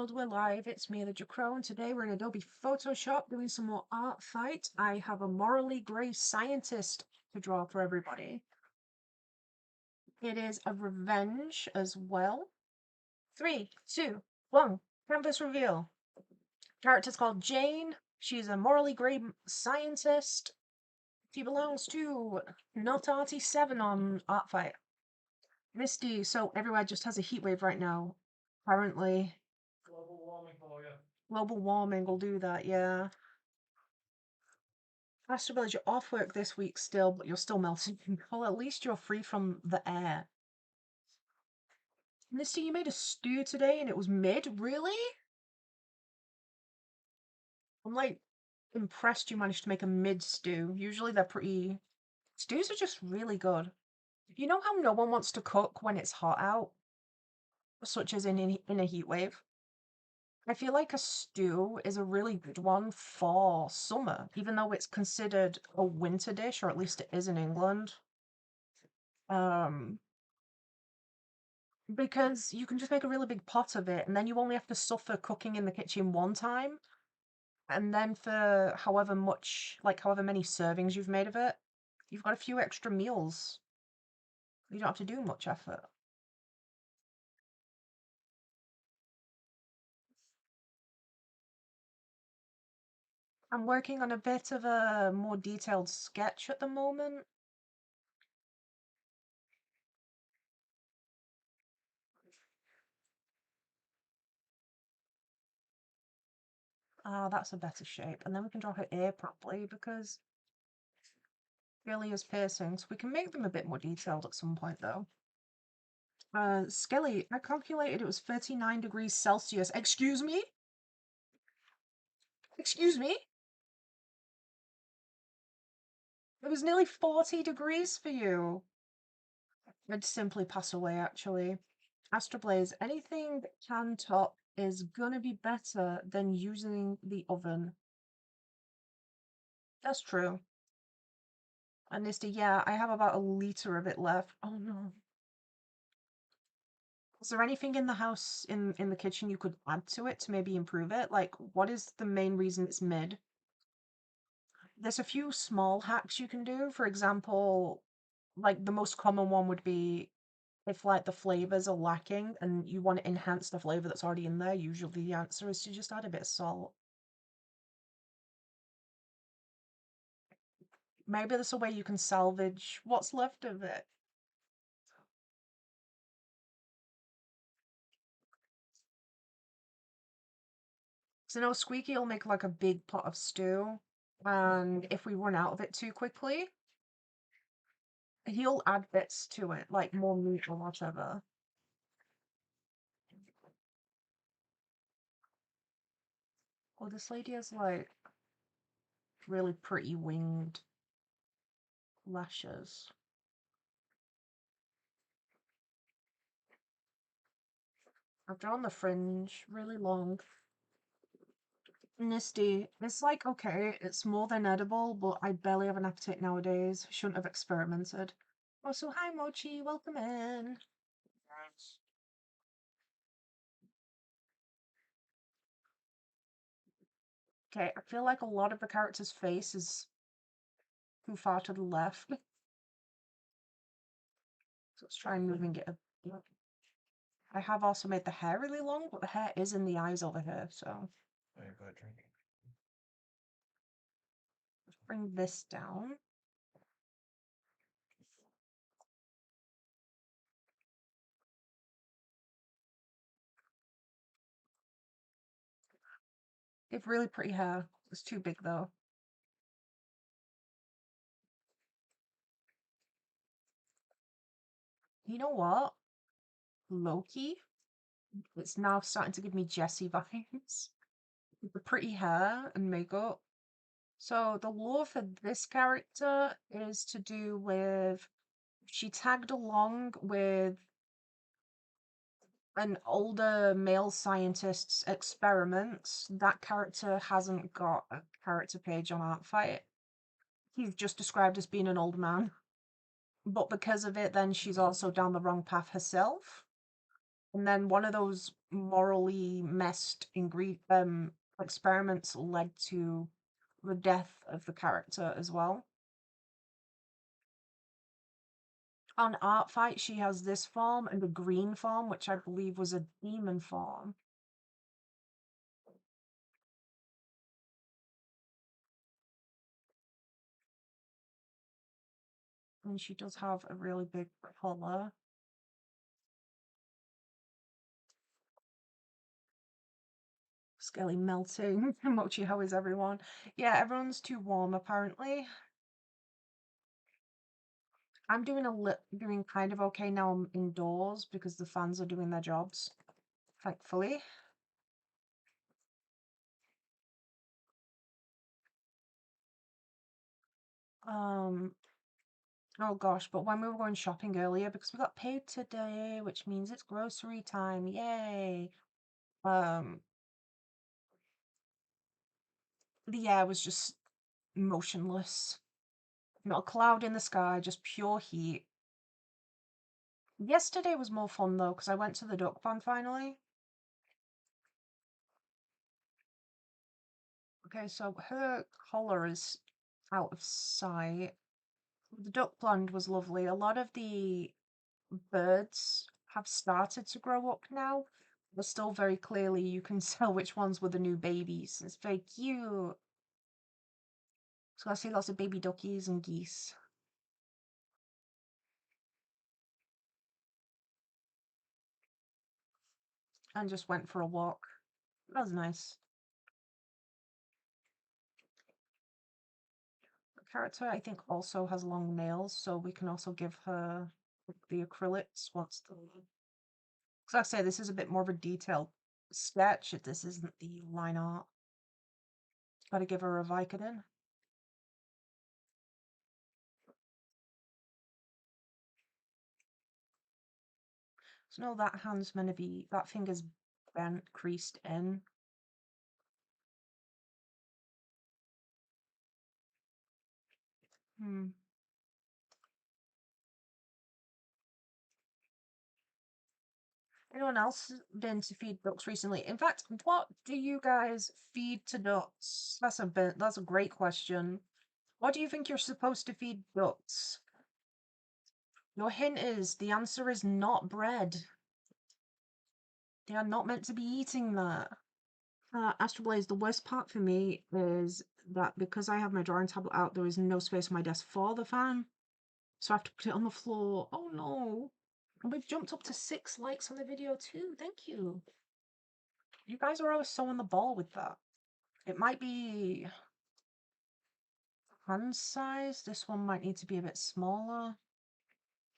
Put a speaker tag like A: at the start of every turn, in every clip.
A: world, we're live. It's me, the Jcrow, and today we're in Adobe Photoshop doing some more ArtFight. I have a morally grey scientist to draw for everybody. It is a revenge as well. 3, 2, 1, canvas reveal. Character's called Jane. She's a morally grey scientist. She belongs to Not Arty 7 on ArtFight. Misty, so everywhere just has a heatwave right now. Apparently.
B: Global warming for you.
A: Global warming will do that, yeah. Astrobells, you're off work this week still, but you're still melting. Well, at least you're free from the air. Misty, you made a stew today and it was mid? Really? I'm like impressed you managed to make a mid stew. Usually they're pretty... Stews are just really good. You know how no one wants to cook when it's hot out? Such as in a heat wave? I feel like a stew is a really good one for summer, even though it's considered a winter dish, or at least it is in England. Because you can just make a really big pot of it, and then you only have to suffer cooking in the kitchen one time, and then for however much, like however many servings you've made of it, you've got a few extra meals. You don't have to do much effort. I'm working on a bit of a more detailed sketch at the moment. Ah, that's a better shape. And then we can draw her ear properly because it really is piercings. We can make them a bit more detailed at some point though. Skelly, I calculated it was 39 degrees Celsius. Excuse me? Excuse me? It was nearly 40 degrees for you. I'd simply pass away, actually. Astroblaze, anything that can top is gonna be better than using the oven. That's true. And Nisty, yeah, I have about a liter of it left. Oh no. Is there anything in the house, in the kitchen, you could add to it to maybe improve it? Like, what is the main reason it's mid? There's a few small hacks you can do. For example, like the most common one would be if like the flavors are lacking and you want to enhance the flavor that's already in there, usually the answer is to just add a bit of salt. Maybe there's a way you can salvage what's left of it. So no, Squeaky will make like a big pot of stew, and if we run out of it too quickly, he'll add bits to it, like more meat or whatever. Oh, this lady has like really pretty winged lashes. I've drawn the fringe really long. Nisty, it's like, okay, it's more than edible, but I barely have an appetite nowadays. Shouldn't have experimented. Oh, so hi, Mochi, welcome in.
B: Thanks.
A: Okay, I feel like a lot of the character's face is too far to the left. So let's try moving it a bit. I have also made the hair really long, but the hair is in the eyes over here, so
B: Very good drinking.
A: let's bring this down. They have really pretty hair. It's too big though. You know what? Loki? It's now starting to give me Jessie vibes. With the pretty hair and makeup. So the lore for this character is to do with she tagged along with an older male scientist's experiments. That character hasn't got a character page on ArtFight. He's just described as being an old man. But because of it, then she's also down the wrong path herself. And then one of those morally messed experiments led to the death of the character as well. On ArtFight, she has this form and a green form, which I believe was a demon form. And she does have a really big collar. Skelly melting. Mochi, how is everyone? Yeah, everyone's too warm apparently. I'm doing kind of okay now. I'm indoors because the fans are doing their jobs, thankfully. Oh gosh, but when we were going shopping earlier, because we got paid today, which means it's grocery time, yay! The air was just motionless. Not a cloud in the sky, just pure heat. Yesterday was more fun though, because I went to the duck pond finally. Okay, so her collar is out of sight. The duck pond was lovely. A lot of the birds have started to grow up now, but still very clearly you can tell which ones were the new babies. It's very cute. So I see lots of baby duckies and geese. And just went for a walk. That was nice. The character, I think, also has long nails, so we can also give her the acrylics once the... Because like I say, this is a bit more of a detailed sketch. This isn't the line art. Gotta give her a Vicodin. So no, that hand's meant to be... That finger's bent, creased in. Anyone else been to feed ducks recently? In fact, what do you guys feed to ducks? That's a great question. What do you think you're supposed to feed ducks? Your hint is the answer is not bread. They are not meant to be eating that. Astral Blaze, the worst part for me is that because I have my drawing tablet out, there is no space on my desk for the fan. So I have to put it on the floor. Oh no. And we've jumped up to 6 likes on the video too. Thank you. You guys are always so on the ball with that. It might be hand size. This one might need to be a bit smaller.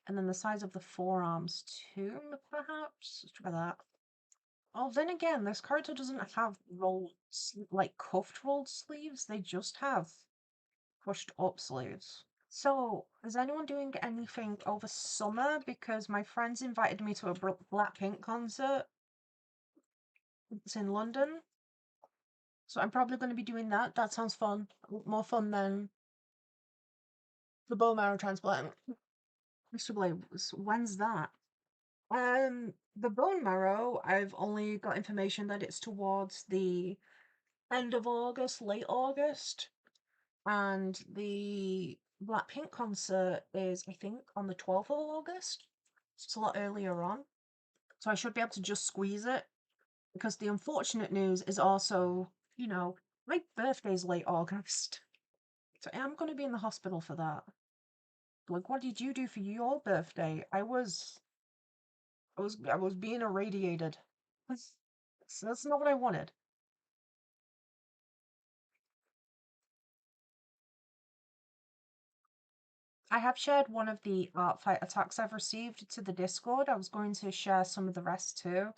A: And then the size of the forearms too, perhaps. Let's try that. Oh, then again, this character doesn't have rolled, like cuffed rolled sleeves. They just have pushed up sleeves. So, is anyone doing anything over summer? Because my friends invited me to a Blackpink concert. It's in London. So I'm probably going to be doing that. That sounds fun. More fun than the bone marrow transplant. Mr. Blaze, when's that? The bone marrow, I've only got information that it's towards the end of August, late August. And the Blackpink concert is, I think, on the 12th of August. So it's a lot earlier on. So I should be able to just squeeze it. Because the unfortunate news is also, my birthday's late August. So I'm going to be in the hospital for that. Like, what did you do for your birthday? I was being irradiated. That's not what I wanted. I have shared one of the ArtFight attacks I've received to the Discord. I was going to share some of the rest too.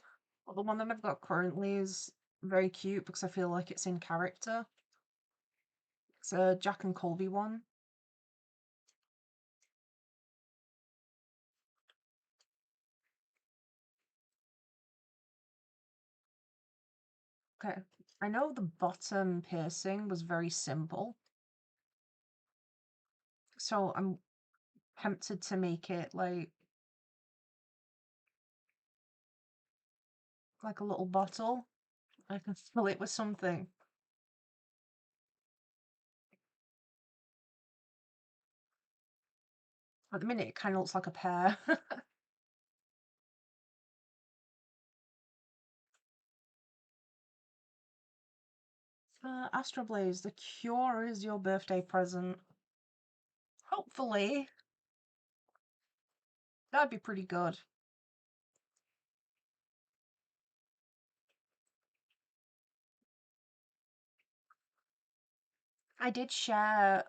A: But the one that I've got currently is very cute because I feel like it's in character. It's a Jack and Colby one. Okay, I know the bottom piercing was very simple. So I'm tempted to make it like like a little bottle. I can fill it with something. At the minute, it kind of looks like a pear. Astro Blaze, the cure is your birthday present. Hopefully. That'd be pretty good. I did share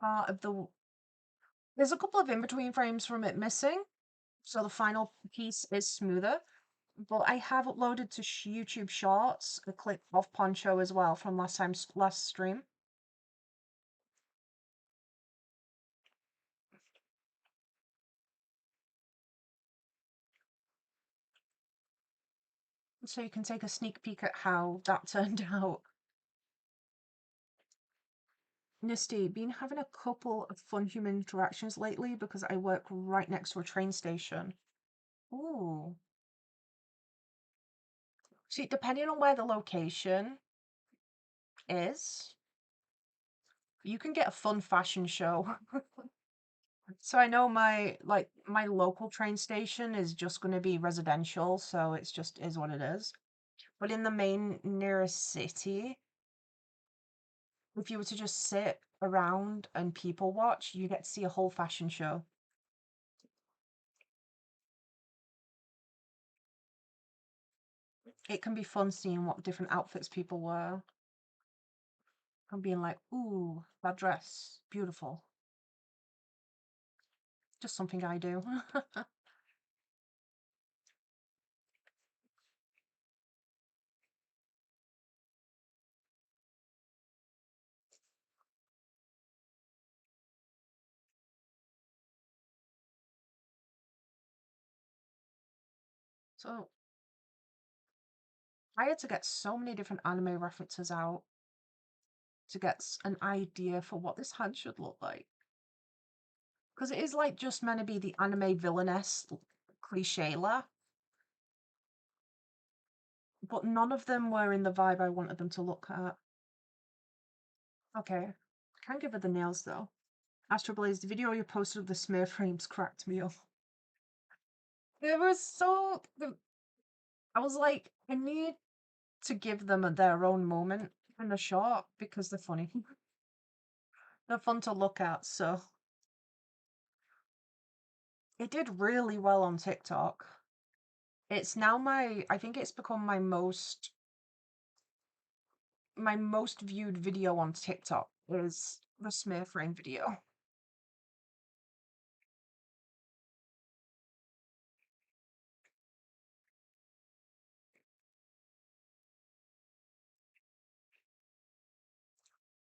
A: part of the... There's a couple of in-between frames from it missing, so the final piece is smoother. But I have uploaded to YouTube Shorts a clip of Poncho as well from last stream. So you can take a sneak peek at how that turned out. Nisty, been having a couple of fun human interactions lately because I work right next to a train station. Ooh. See, depending on where the location is, you can get a fun fashion show. So I know my local train station is just going to be residential, so it's just is what it is. But in the main nearest city, if you were to just sit around and people watch, you get to see a whole fashion show. It can be fun seeing what different outfits people wear. And being like, ooh, that dress, beautiful. Just something I do. So I had to get so many different anime references out to get an idea for what this hand should look like. Because it is like just meant to be the anime villainess cliche la, but none of them were in the vibe I wanted them to look at. Okay, I can't give her the nails though. Astro Blaze, the video you posted of the smear frames cracked me up. It was so... I was like, I need to give them their own moment in the shot because they're funny. They're fun to look at, so... It did really well on TikTok. It's now I think it's become my most viewed video on TikTok is the smear frame video.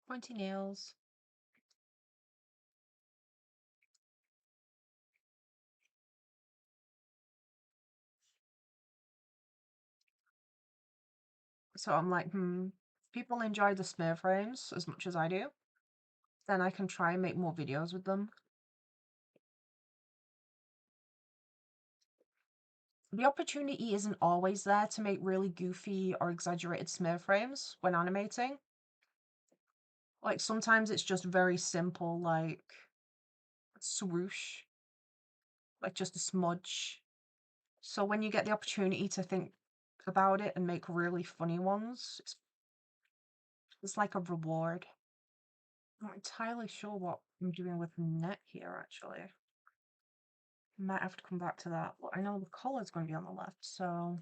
A: Pointy nails. So I'm like, people enjoy the smear frames as much as I do, then I can try and make more videos with them. The opportunity isn't always there to make really goofy or exaggerated smear frames when animating. Like sometimes it's just very simple, like swoosh, like just a smudge. So when you get the opportunity to think about it and make really funny ones, it's like a reward. I'm not entirely sure what I'm doing with the neck here, actually. Might have to come back to that. But I know the collar's going to be on the left, so...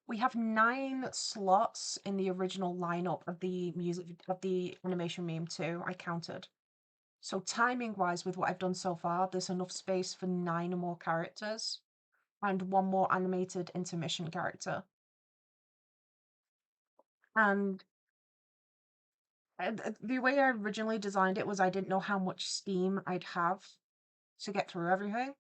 A: We have 9 slots in the original lineup of the animation meme too, I counted. So timing-wise, with what I've done so far, there's enough space for 9 more characters and 1 more animated intermission character. And the way I originally designed it was I didn't know how much steam I'd have to get through everything.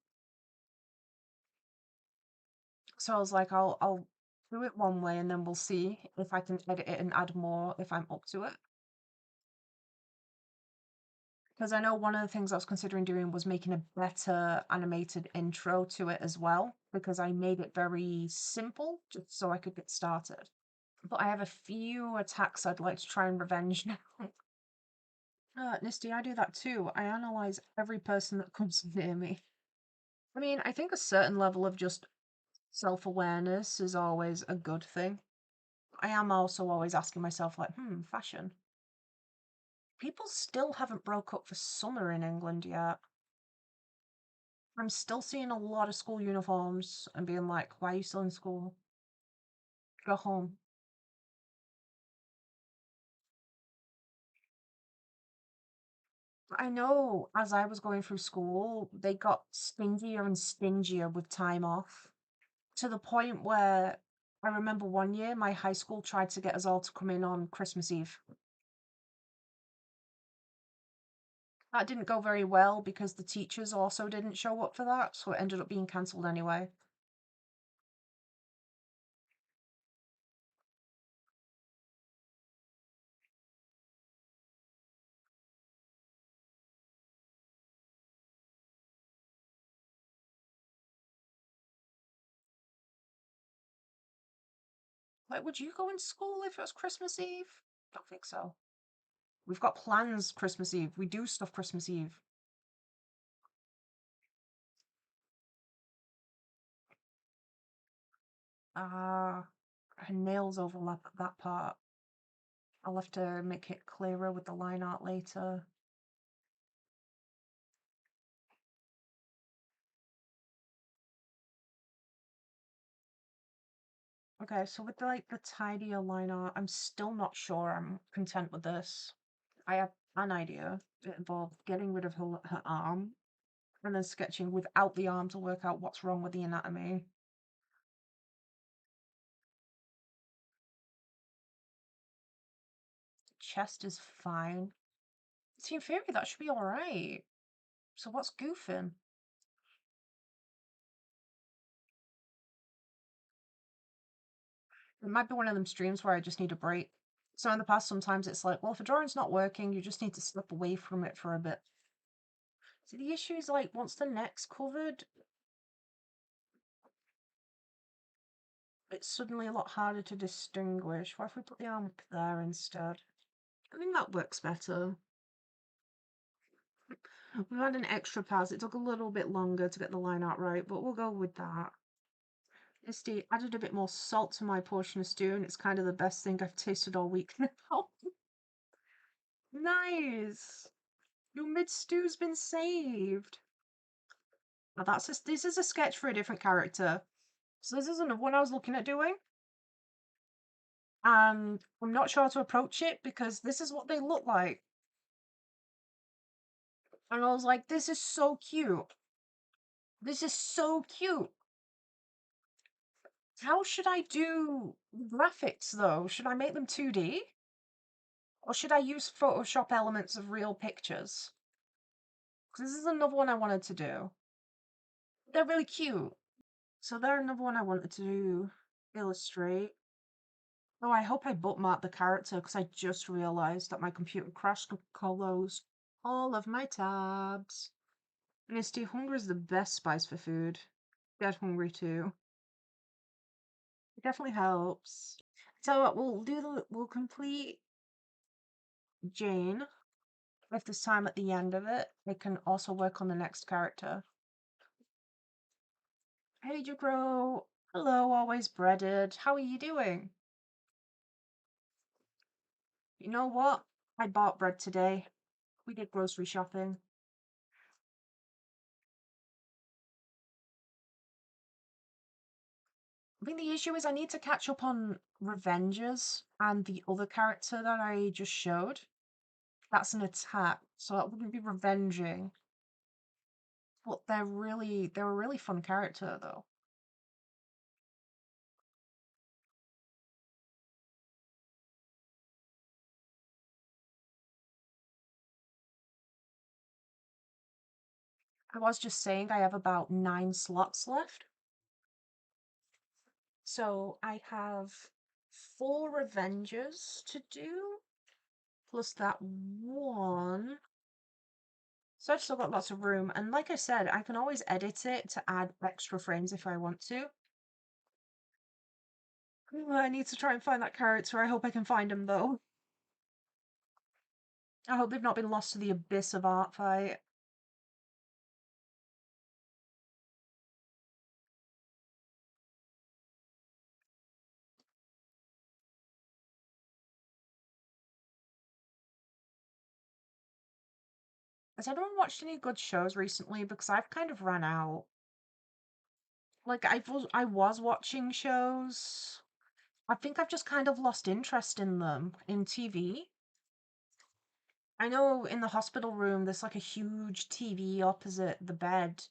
A: So I was like, I'll do it one way and then we'll see if I can edit it and add more if I'm up to it. Because I know one of the things I was considering doing was making a better animated intro to it as well, because I made it very simple just so I could get started. But I have a few attacks I'd like to try and revenge now. Nisty, I do that too. I analyze every person that comes near me. I mean, I think a certain level of just self-awareness is always a good thing. I am also always asking myself, like, fashion. People still haven't broke up for summer in England yet. I'm still seeing a lot of school uniforms and being like, why are you still in school? Go home. I know as I was going through school, they got stingier and stingier with time off to the point where I remember one year my high school tried to get us all to come in on Christmas Eve. That didn't go very well because the teachers also didn't show up for that, so it ended up being cancelled anyway. Like, would you go into school if it was Christmas Eve? Don't think so. We've got plans Christmas Eve. We do stuff Christmas Eve. Ah, her nails overlap at that part. I'll have to make it clearer with the line art later. Okay, so with like the tidier line art, I'm still not sure I'm content with this. I have an idea. It involved getting rid of her arm and then sketching without the arm to work out what's wrong with the anatomy. Chest is fine. See, in theory, that should be alright. So what's goofing? It might be one of them streams where I just need a break. So in the past, sometimes it's like, well, if a drawing's not working, you just need to slip away from it for a bit. So the issue is like, once the neck's covered, it's suddenly a lot harder to distinguish. What if we put the arm up there instead? I think that works better. We had an extra pass. It took a little bit longer to get the line out right, but we'll go with that. Misty added a bit more salt to my portion of stew, and it's kind of the best thing I've tasted all week now. Nice! Your mid stew's been saved. Now this is a sketch for a different character. So this isn't one I was looking at doing. And I'm not sure how to approach it because this is what they look like. And I was like, this is so cute. This is so cute. How should I do graphics though? Should I make them 2D? Or should I use Photoshop elements of real pictures? Because this is another one I wanted to do. They're really cute. So they're another one I wanted to illustrate. Oh, I hope I bookmarked the character because I just realized that my computer crashed and closed all of my tabs. Misty, hunger is the best spice for food. Get hungry too. It definitely helps. So what we'll complete Jane. If there's time at the end of it, it can also work on the next character. Hey Jcrow. Hello, always breaded. How are you doing? You know what? I bought bread today. We did grocery shopping. I think the issue is I need to catch up on Revengers and the other character that I just showed. That's an attack, so that wouldn't be revenging. But they're a really fun character though. I was just saying I have about 9 slots left. So I have 4 Revengers to do, plus that one. So I've still got lots of room, and like I said, I can always edit it to add extra frames if I want to. I need to try and find that character. I hope I can find him, though. I hope they've not been lost to the abyss of ArtFight. Has anyone watched any good shows recently? Because I've kind of run out. Like, I was watching shows. I think I've just kind of lost interest in them in TV. I know in the hospital room there's like a huge TV opposite the bed,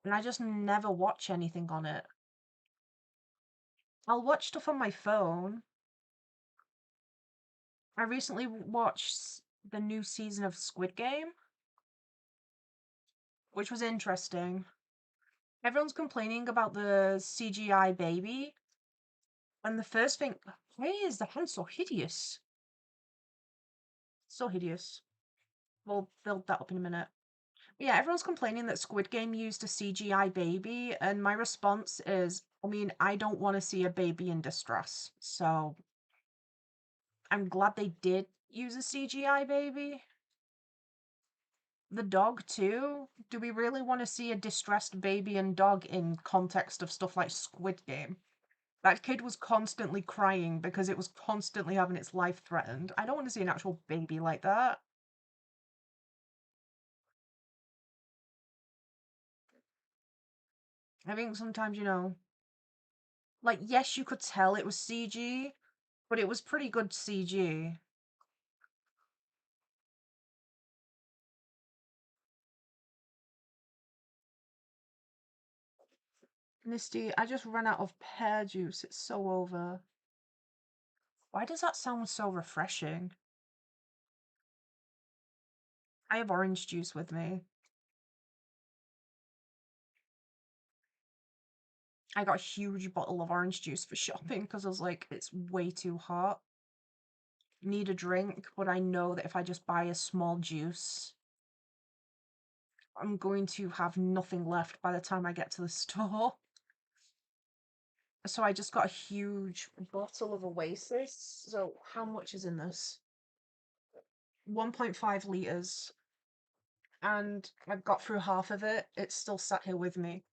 A: and I just never watch anything on it. I'll watch stuff on my phone. I recently watched the new season of Squid Game, which was interesting. Everyone's complaining about the CGI baby, and the first thing, why is the hand so hideous? So hideous. We'll build that up in a minute. Yeah, everyone's complaining that Squid Game used a CGI baby, and my response is, I mean, I don't want to see a baby in distress, so I'm glad they did use a CGI baby. The dog, too? Do we really want to see a distressed baby and dog in context of stuff like Squid Game? That kid was constantly crying because it was constantly having its life threatened. I don't want to see an actual baby like that. I think sometimes, like, yes, you could tell it was CG, but it was pretty good CG. Misty, I just ran out of pear juice. It's so over. Why does that sound so refreshing? I have orange juice with me. I got a huge bottle of orange juice for shopping because I was like, it's way too hot. Need a drink, but I know that if I just buy a small juice, I'm going to have nothing left by the time I get to the store. So I just got a huge bottle of Oasis. So how much is in this? 1.5 litres. And I've got through half of it. It's still sat here with me.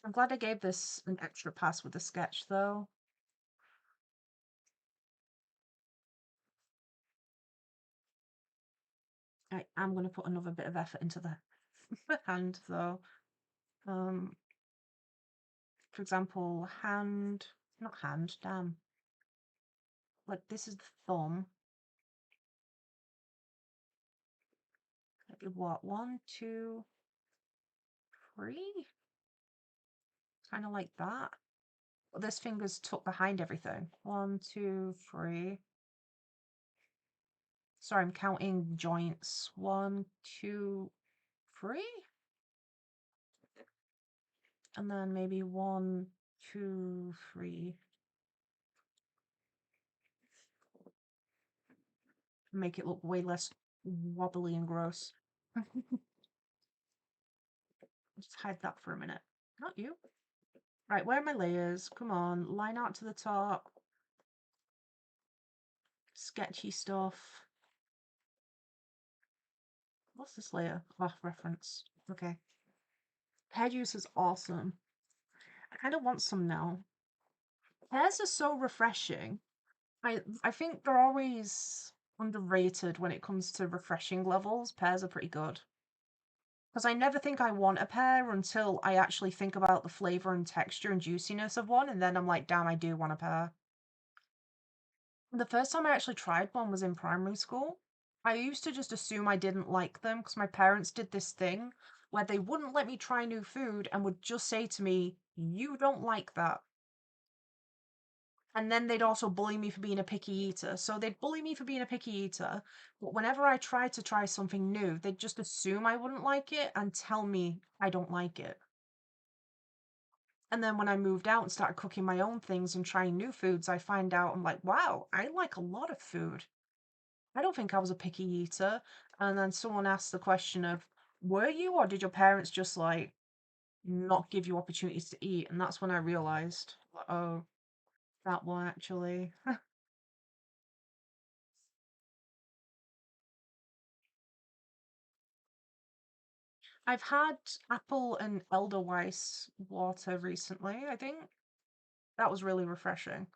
A: I'm glad I gave this an extra pass with the sketch, though. I am going to put another bit of effort into the hand, though. For example, not hand, damn. Like, this is the thumb. Maybe what, 1, 2, 3? Kind of like that. Well, this finger's tucked behind everything. 1, 2, 3. Sorry, I'm counting joints. 1, 2, 3? And then maybe 1, 2, 3. Make it look way less wobbly and gross. Just hide that for a minute. Not you. Right, where are my layers? Come on, line out to the top. Sketchy stuff. What's this layer? Oh, reference. Okay. Pear juice is awesome. I kind of want some now. Pears are so refreshing. I think they're always underrated when it comes to refreshing levels. Pears are pretty good. Because I never think I want a pear until I actually think about the flavor and texture and juiciness of one, and then I'm like, damn, I do want a pear. The first time I actually tried one was in primary school. I used to just assume I didn't like them because my parents did this thing where they wouldn't let me try new food and would just say to me, you don't like that. And then they'd also bully me for being a picky eater. So they'd bully me for being a picky eater, but whenever I tried to try something new, they'd just assume I wouldn't like it and tell me I don't like it. And then when I moved out and started cooking my own things and trying new foods, I find out I'm like, wow, I like a lot of food. I don't think I was a picky eater. And then someone asked the question of, were you, or did your parents just like not give you opportunities to eat? And that's when I realized, oh, that one actually. I've had apple and elderweiss water recently, I think. That was really refreshing.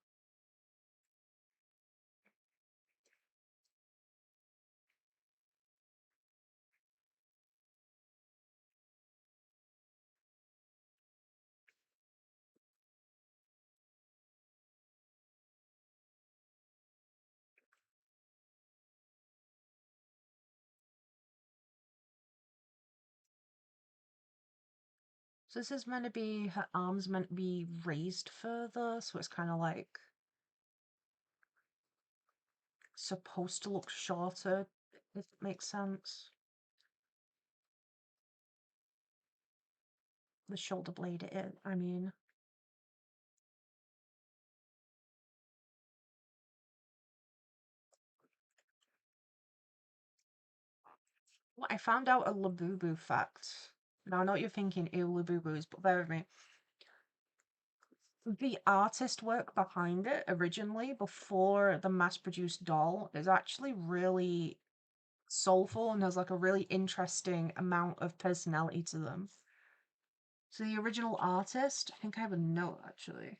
A: So this is meant to be, her arms meant to be raised further, so it's kind of like supposed to look shorter, if it makes sense. The shoulder blade, I mean. Well, I found out a Labubu fact. Now I know what you're thinking, ew, Labubus, but bear with me. The artist work behind it originally, before the mass-produced doll, is actually really soulful and has like a really interesting amount of personality to them. So the original artist, I think I have a note actually.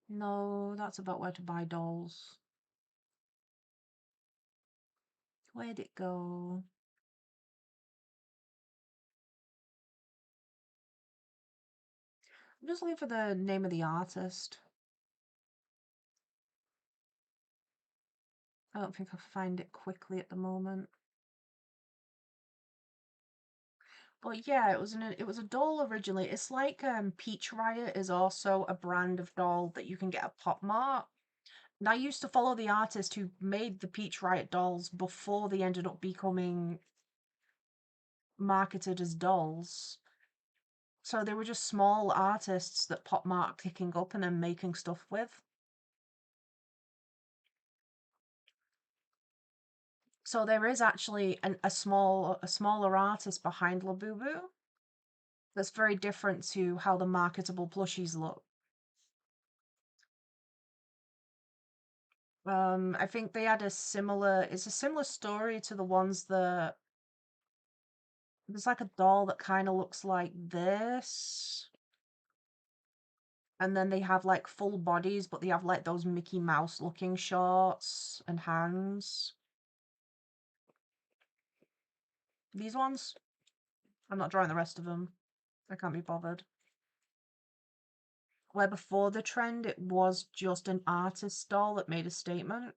A: No, that's about where to buy dolls. Where'd it go? I'm just looking for the name of the artist. I don't think I'll find it quickly at the moment. But yeah, it was a doll originally. It's like Peach Riot is also a brand of doll that you can get at Pop Mart. And I used to follow the artist who made the Peach Riot dolls before they ended up becoming marketed as dolls. So they were just small artists that Pop Mart picking up and then making stuff with. So there is actually a smaller artist behind Labubu that's very different to how the marketable plushies look. I think they had it's a similar story to the ones that there's like a doll that kind of looks like this. And then they have like full bodies, but they have like those Mickey Mouse looking shorts and hands. These ones? I'm not drawing the rest of them. I can't be bothered. Where before the trend, it was just an artist doll that made a statement.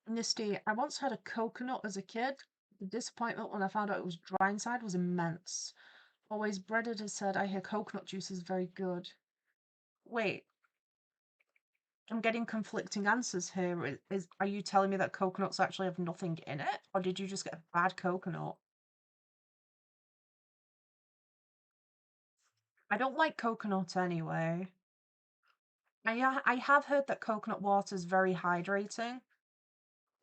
A: Misty, I once had a coconut as a kid. The disappointment when I found out it was dry inside was immense. Always breaded has said, I hear coconut juice is very good. Wait, I'm getting conflicting answers here. Are you telling me that coconuts actually have nothing in it? Or did you just get a bad coconut? I don't like coconut anyway. I have heard that coconut water is very hydrating.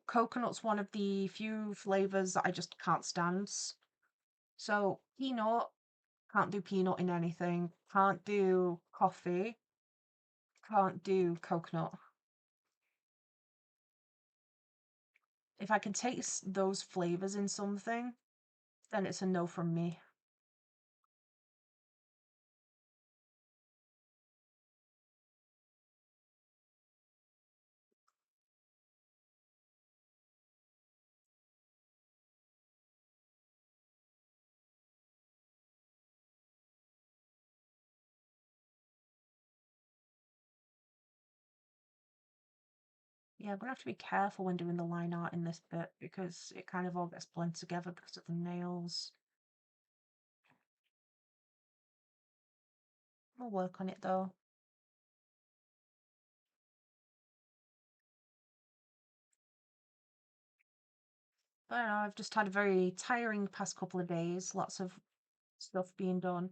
A: Coconut's one of the few flavors that I just can't stand. So, peanut, can't do peanut in anything. Can't do coffee. Can't do coconut. If I can taste those flavors in something, then it's a no from me. Yeah, I'm gonna have to be careful when doing the line art in this bit because it kind of all gets blended together because of the nails. I'll work on it though. I don't know, I've just had a very tiring past couple of days, lots of stuff being done.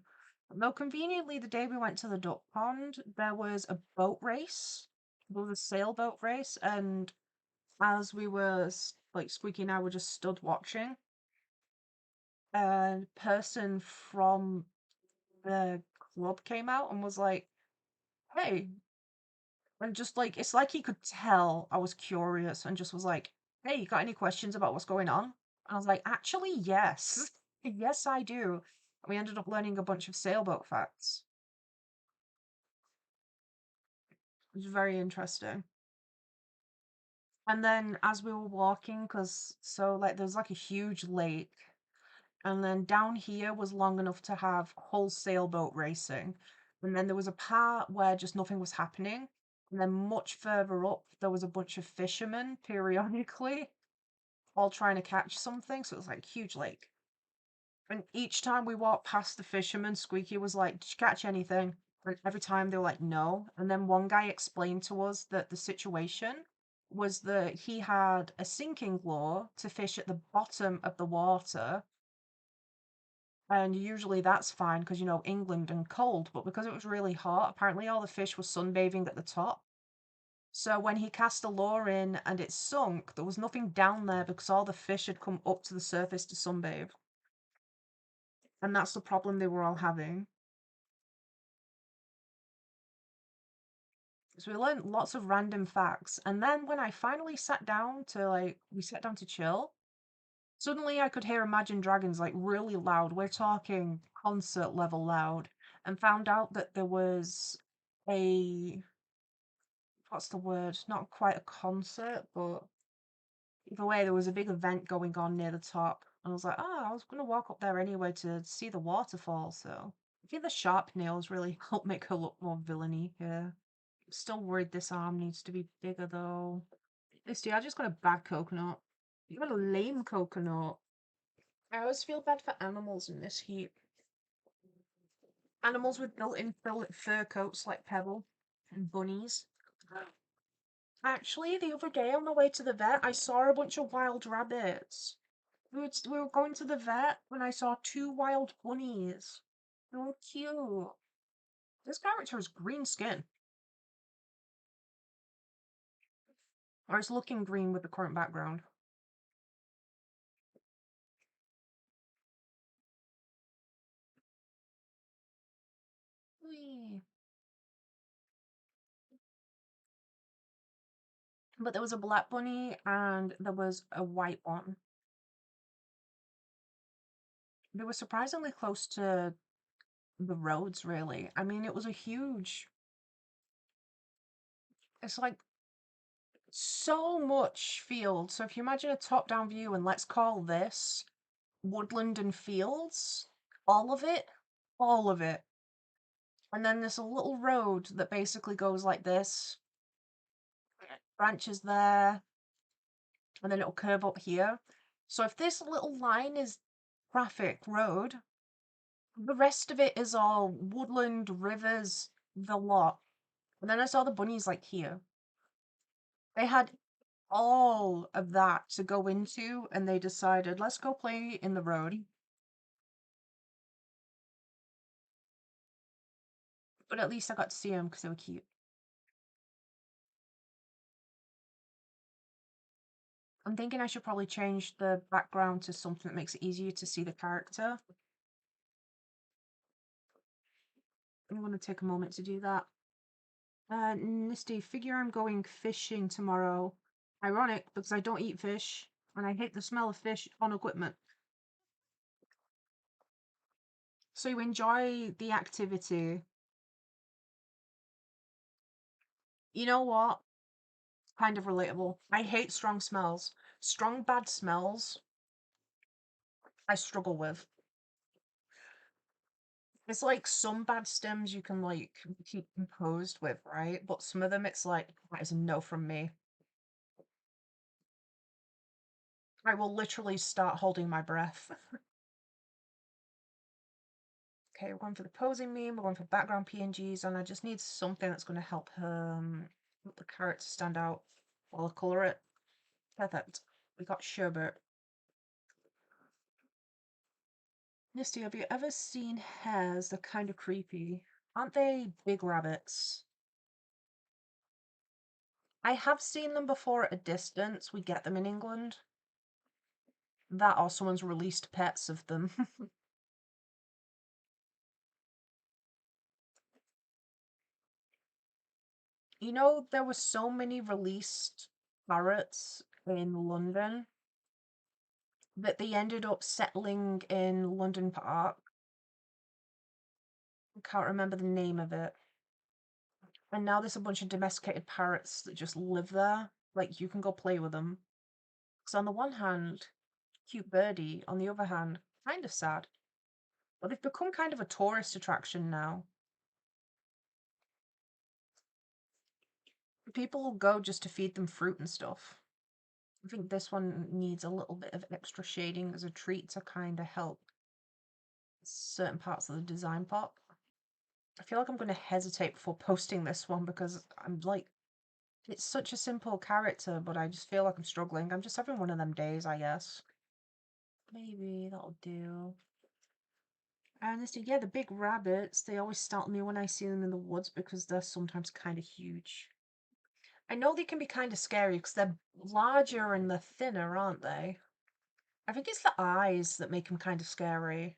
A: Though conveniently, the day we went to the duck pond, there was a boat race. There was a sailboat race, and as we were, like, Squeaky and I were just stood watching, a person from the club came out and was like, hey, and just like, it's like he could tell I was curious and just was like, hey, you got any questions about what's going on? And I was like, actually, yes. Yes, I do. And we ended up learning a bunch of sailboat facts. It was very interesting. And then as we were walking, like there's like a huge lake, and then down here was long enough to have whole sailboat racing. And then there was a part where just nothing was happening. And then much further up, there was a bunch of fishermen periodically, all trying to catch something. So it was like a huge lake. And each time we walked past the fishermen, Squeaky was like, did you catch anything? And every time they were like, no. And then one guy explained to us that the situation was that he had a sinking lure to fish at the bottom of the water. And usually that's fine because, you know, England and cold. But because it was really hot, apparently all the fish were sunbathing at the top. So when he cast a lure in and it sunk, there was nothing down there because all the fish had come up to the surface to sunbathe. And that's the problem they were all having. So we learned lots of random facts. And then when I finally sat down we sat down to chill, suddenly I could hear Imagine Dragons like really loud. We're talking concert level loud. And found out that there was a, what's the word? Not quite a concert, but either way, there was a big event going on near the top. And I was like, oh, I was going to walk up there anyway to see the waterfall. So I think the sharp nails really help make her look more villainy here. Still worried this arm needs to be bigger though. Misty, I just got a bad coconut. You got a lame coconut. I always feel bad for animals in this heat. Animals with built-in fur coats like Pebble and bunnies. Actually, the other day on the way to the vet, I saw a bunch of wild rabbits. We were going to the vet when I saw 2 wild bunnies. So cute. This character has green skin. Or it's looking green with the current background. Whee. But there was a black bunny and there was a white one. They were surprisingly close to the roads, really. I mean, it was a huge. It's like so much field. So if you imagine a top-down view and let's call this woodland and fields, all of it, all of it. And then there's a little road that basically goes like this, branches there, and then it'll curve up here. So if this little line is traffic road, the rest of it is all woodland, rivers, the lot. And then I saw the bunnies like here. They had all of that to go into, and they decided, let's go play in the road. But at least I got to see them because they were cute. I'm thinking I should probably change the background to something that makes it easier to see the character. I'm going to take a moment to do that. Nisty, figure I'm going fishing tomorrow. Ironic, because I don't eat fish, and I hate the smell of fish on equipment. So you enjoy the activity. You know what? Kind of relatable. I hate strong smells. Strong bad smells, I struggle with. It's like some bad stems you can like keep composed with, right? But some of them it's like, that is a no from me. I will literally start holding my breath. Okay, we're going for the posing meme, we're going for background PNGs, and I just need something that's going to help the character stand out while I colour it. Perfect. We got sherbet. Misty, have you ever seen hares? They're kind of creepy. Aren't they big rabbits? I have seen them before at a distance. We get them in England. That or someone's released pets of them. You know, there were so many released parrots in London that they ended up settling in London Park. I can't remember the name of it. And now there's a bunch of domesticated parrots that just live there. Like, you can go play with them. So on the one hand, cute birdie. On the other hand, kind of sad. But they've become kind of a tourist attraction now. People will go just to feed them fruit and stuff. I think this one needs a little bit of extra shading as a treat to kind of help certain parts of the design pop. I feel like I'm going to hesitate before posting this one because I'm like, it's such a simple character, but I just feel like I'm struggling. I'm just having one of them days, I guess. Maybe that'll do. And this, yeah, the big rabbits, they always startle me when I see them in the woods because they're sometimes kind of huge. I know they can be kind of scary because they're larger and they're thinner, aren't they? I think it's the eyes that make them kind of scary.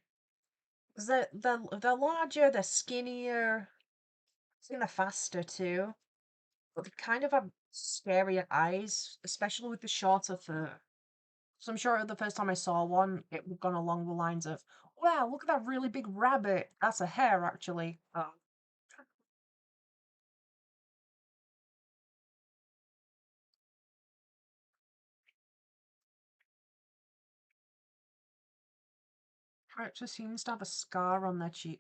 A: Because they're larger, they're skinnier, I think they're faster too. But they kind of have scarier eyes, especially with the shorter fur. So I'm sure the first time I saw one, it would gone along the lines of, wow, look at that really big rabbit. That's a hare, actually. Oh. Character seems to have a scar on their cheek.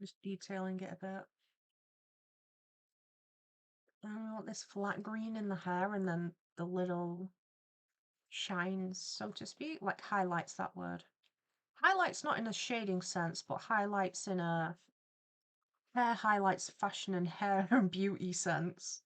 A: Just detailing it a bit. And I want this flat green in the hair and then the little shines, so to speak, like highlights that word. Highlights not in a shading sense, but highlights in a hair highlights fashion and hair and beauty sense.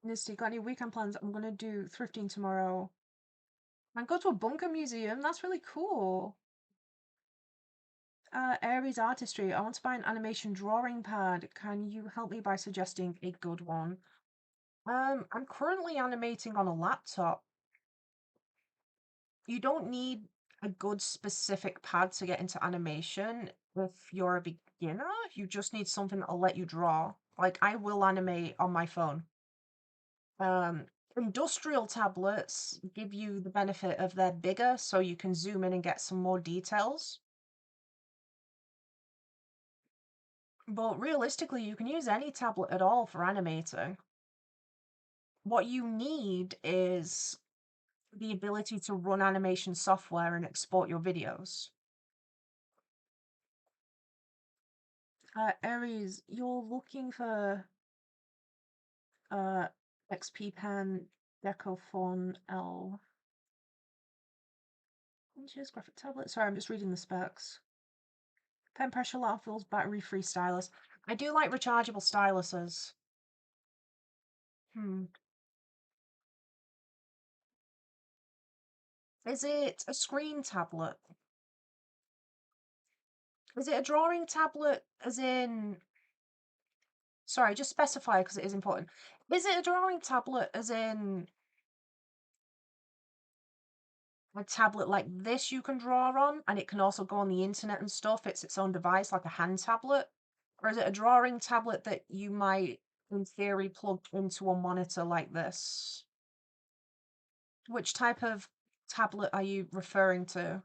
A: Nisty, got any weekend plans? I'm gonna do thrifting tomorrow. And go to a bunker museum. That's really cool. Aries Artistry. I want to buy an animation drawing pad. Can you help me by suggesting a good one? I'm currently animating on a laptop. You don't need a good specific pad to get into animation if you're a beginner. You just need something that'll let you draw. Like, I will animate on my phone. Um, Industrial tablets give you the benefit of they're bigger, so you can zoom in and get some more details. But realistically, you can use any tablet at all for animating. What you need is the ability to run animation software and export your videos. Aries, you're looking for uh, XP Pen Decophon L. Choose graphic tablet. Sorry, I'm just reading the specs. Pen pressure lock fills battery-free stylus. I do like rechargeable styluses. Is it a screen tablet? Is it a drawing tablet as in... Sorry, just specify because it is important. Is it a drawing tablet as in a tablet like this you can draw on and it can also go on the internet and stuff? It's its own device like a hand tablet? Or is it a drawing tablet that you might in theory, plugged into a monitor like this. Which type of tablet are you referring to?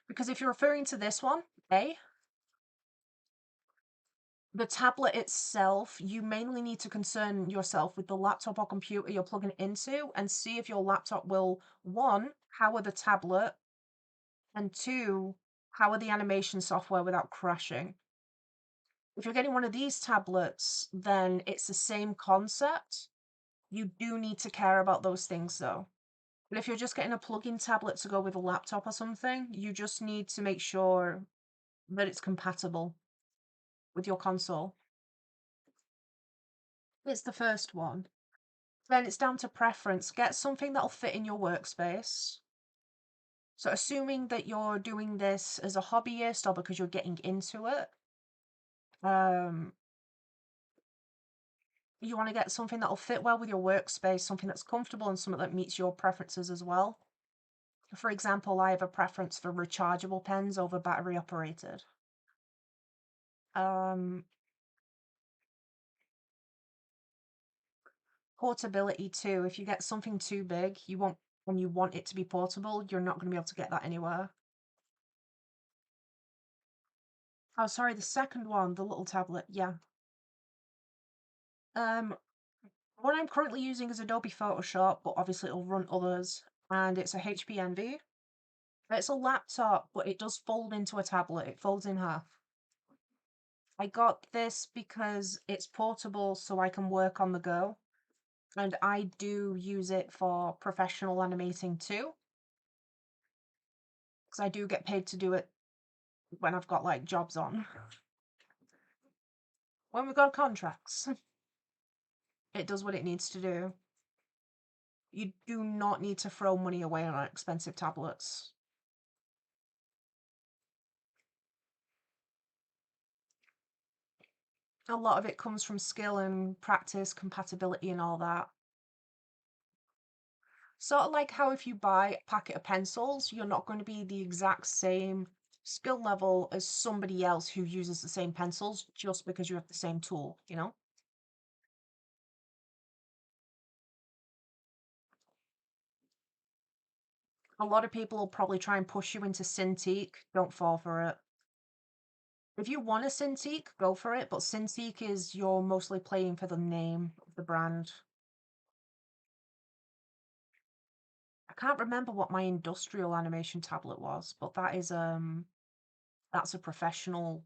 A: Because if you're referring to this one, A, the tablet itself, you mainly need to concern yourself with the laptop or computer you're plugging it into and see if your laptop will, one, power the tablet, and two, power the animation software without crashing. If you're getting one of these tablets, then it's the same concept. You do need to care about those things though. But if you're just getting a plug-in tablet to go with a laptop or something, you just need to make sure that it's compatible with your console. It's the first one. Then it's down to preference. Get something that'll fit in your workspace. So assuming that you're doing this as a hobbyist or because you're getting into it, you want to get something that'll fit well with your workspace, something that's comfortable and something that meets your preferences as well. For example, I have a preference for rechargeable pens over battery operated. Portability too. If you get something too big, when you want it to be portable, you're not going to be able to get that anywhere. Oh, sorry, the second one, the little tablet, yeah. What I'm currently using is Adobe Photoshop, but obviously it'll run others, and it's a HP Envy. It's a laptop, but it does fold into a tablet. It folds in half. I got this because it's portable, so I can work on the go. And I do use it for professional animating too. Because I do get paid to do it when I've got like jobs on. When we've got contracts. It does what it needs to do. You do not need to throw money away on expensive tablets. A lot of it comes from skill and practice, compatibility and all that. Sort of like how if you buy a packet of pencils, you're not going to be the exact same skill level as somebody else who uses the same pencils just because you have the same tool, you know? A lot of people will probably try and push you into Cintiq. Don't fall for it. If you want a Cintiq, go for it, but Cintiq is you're mostly playing for the name of the brand. I can't remember what my industrial animation tablet was, but that's a professional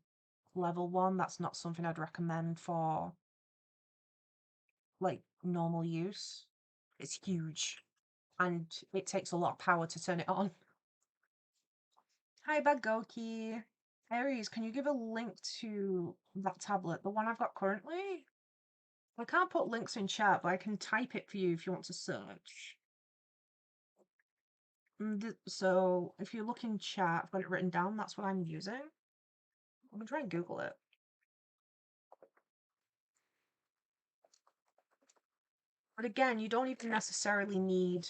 A: level one. That's not something I'd recommend for like normal use. It's huge and it takes a lot of power to turn it on. Hi Bagoki. Aries, can you give a link to that tablet, the one I've got currently? I can't put links in chat, but I can type it for you if you want to search. So if you look in chat, I've got it written down. That's what I'm using. I'm gonna try and Google it. But again, you don't even necessarily need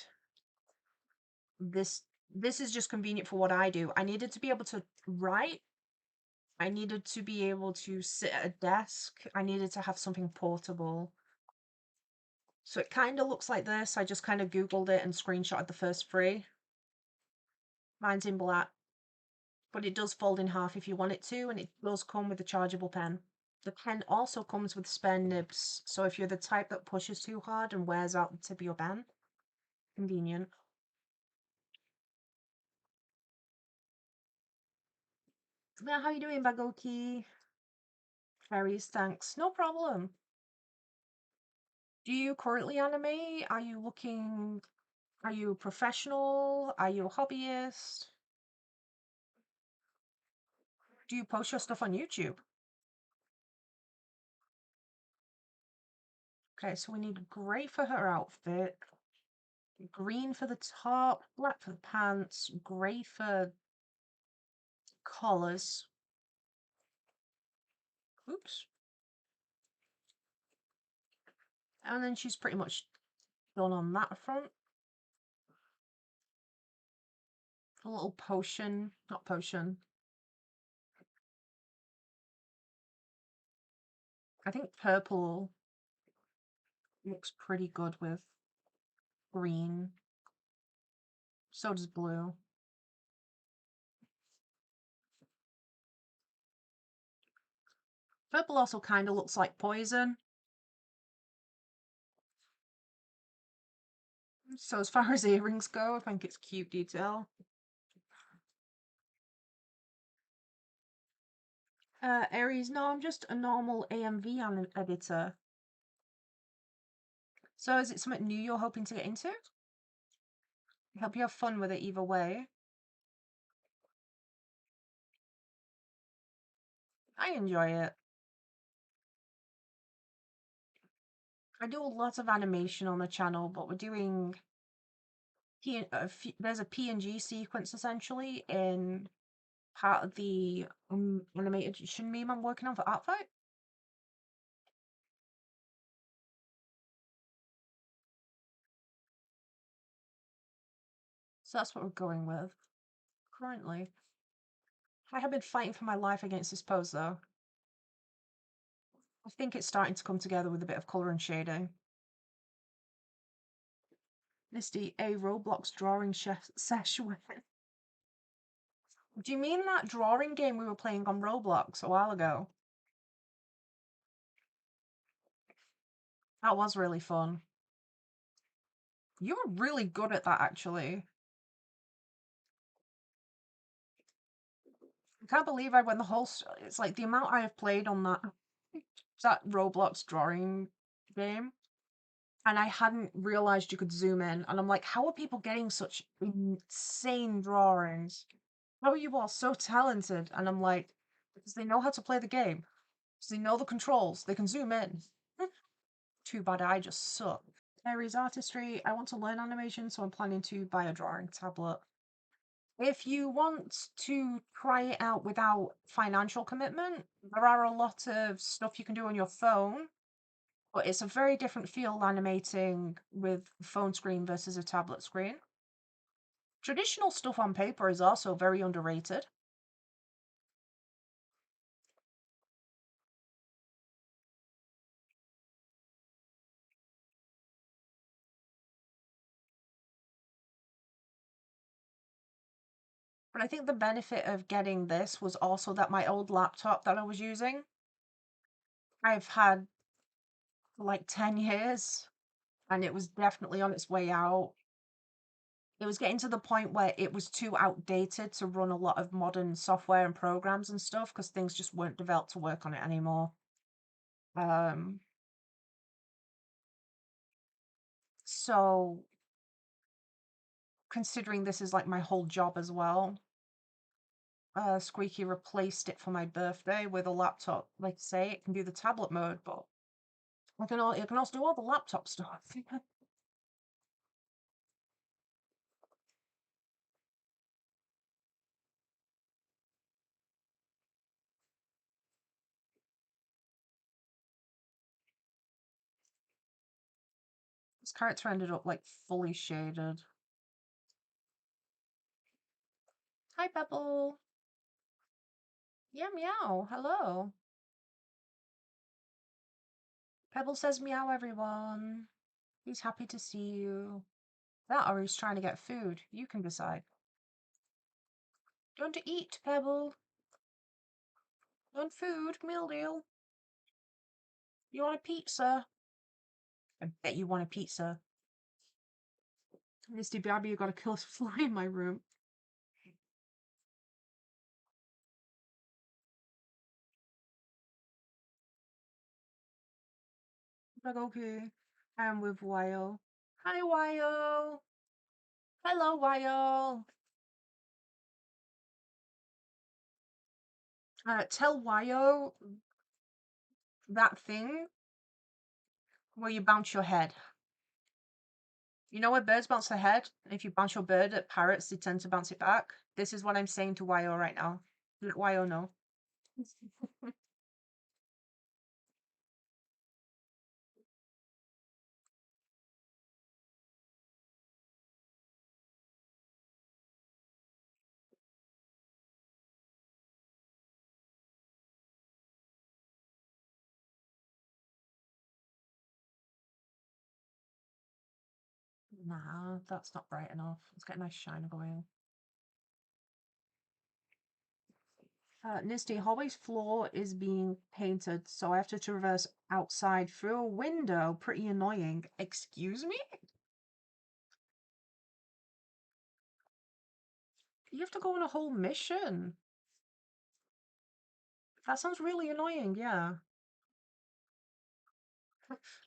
A: this. This is just convenient for what I do. I needed to be able to write. I needed to be able to sit at a desk. I needed to have something portable. So it kind of looks like this. I just kind of Googled it and screenshotted the first three. Mine's in black. But it does fold in half if you want it to, and it does come with a chargeable pen. The pen also comes with spare nibs, so if you're the type that pushes too hard and wears out the tip of your pen, convenient. Yeah, how you doing, Bagoki? Fairies, thanks. No problem. Do you currently animate? Are you professional? Are you a hobbyist? Do you post your stuff on YouTube? Okay, so we need gray for her outfit, green for the top, black for the pants, gray for collars. Oops. And then she's pretty much done on that front. A little potion, not potion. I think purple looks pretty good with green. So does blue. Purple also kind of looks like poison. So as far as earrings go, I think it's cute detail. Aries, no, I'm just a normal AMV editor. So is it something new you're hoping to get into? I hope you have fun with it either way. I enjoy it. I do a lot of animation on the channel, but we're doing there's a PNG sequence essentially in part of the animation meme I'm working on for ArtFight. So that's what we're going with currently. I have been fighting for my life against this pose though. I think it's starting to come together with a bit of colour and shading. Misty, a Roblox drawing sesh with it. Do you mean that drawing game we were playing on Roblox a while ago? That was really fun. You were really good at that, actually. I can't believe I went the whole... It's like the amount I have played on that Roblox drawing game, and I hadn't realised you could zoom in, and I'm like, how are people getting such insane drawings? How are you all so talented? And I'm like, because they know how to play the game. Because they know the controls. They can zoom in. Too bad I just suck. Aries artistry. I want to learn animation, so I'm planning to buy a drawing tablet. If you want to try it out without financial commitment, there are a lot of stuff you can do on your phone, but it's a very different feel animating with a phone screen versus a tablet screen. Traditional stuff on paper is also very underrated. But I think the benefit of getting this was also that my old laptop that I was using, I've had for like 10 years, and it was definitely on its way out. It was getting to the point where it was too outdated to run a lot of modern software and programs and stuff because things just weren't developed to work on it anymore. So considering this is like my whole job as well, Squeaky replaced it for my birthday with a laptop. Like I say, it can do the tablet mode, but it can also do all the laptop stuff. This character ended up like fully shaded. Hi, Pebble. Yeah, meow. Hello. Pebble says meow, everyone. He's happy to see you. That or he's trying to get food. You can decide. Do you want to eat, Pebble? You want food, meal deal? You want a pizza? I bet you want a pizza. Misty Babby, you gotta kill a fly in my room. Like, okay. I'm with Wyo. Hi, Wyo. Hello, Wyo. Tell Wyo that thing where you bounce your head. You know where birds bounce their head? If you bounce your bird at parrots, they tend to bounce it back. This is what I'm saying to Wyo right now. Let Wyo know. Nah, that's not bright enough. Let's get a nice shiner going. Nisty, hallway's floor is being painted, so I have to traverse outside through a window. Pretty annoying. Excuse me? You have to go on a whole mission. That sounds really annoying, yeah.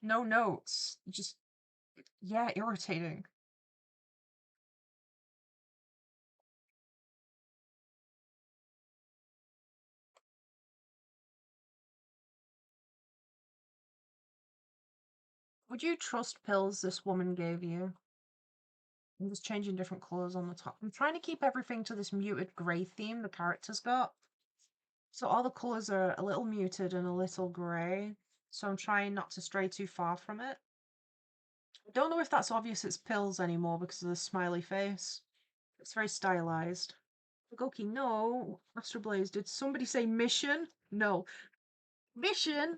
A: No notes. Just, yeah, irritating. Would you trust pills this woman gave you? I'm just changing different colours on the top. I'm trying to keep everything to this muted grey theme the character's got. So all the colours are a little muted and a little grey. So I'm trying not to stray too far from it. I don't know if that's obvious it's pills anymore because of the smiley face. It's very stylized. Goki, no. Astro Blaze, did somebody say mission? No. Mission?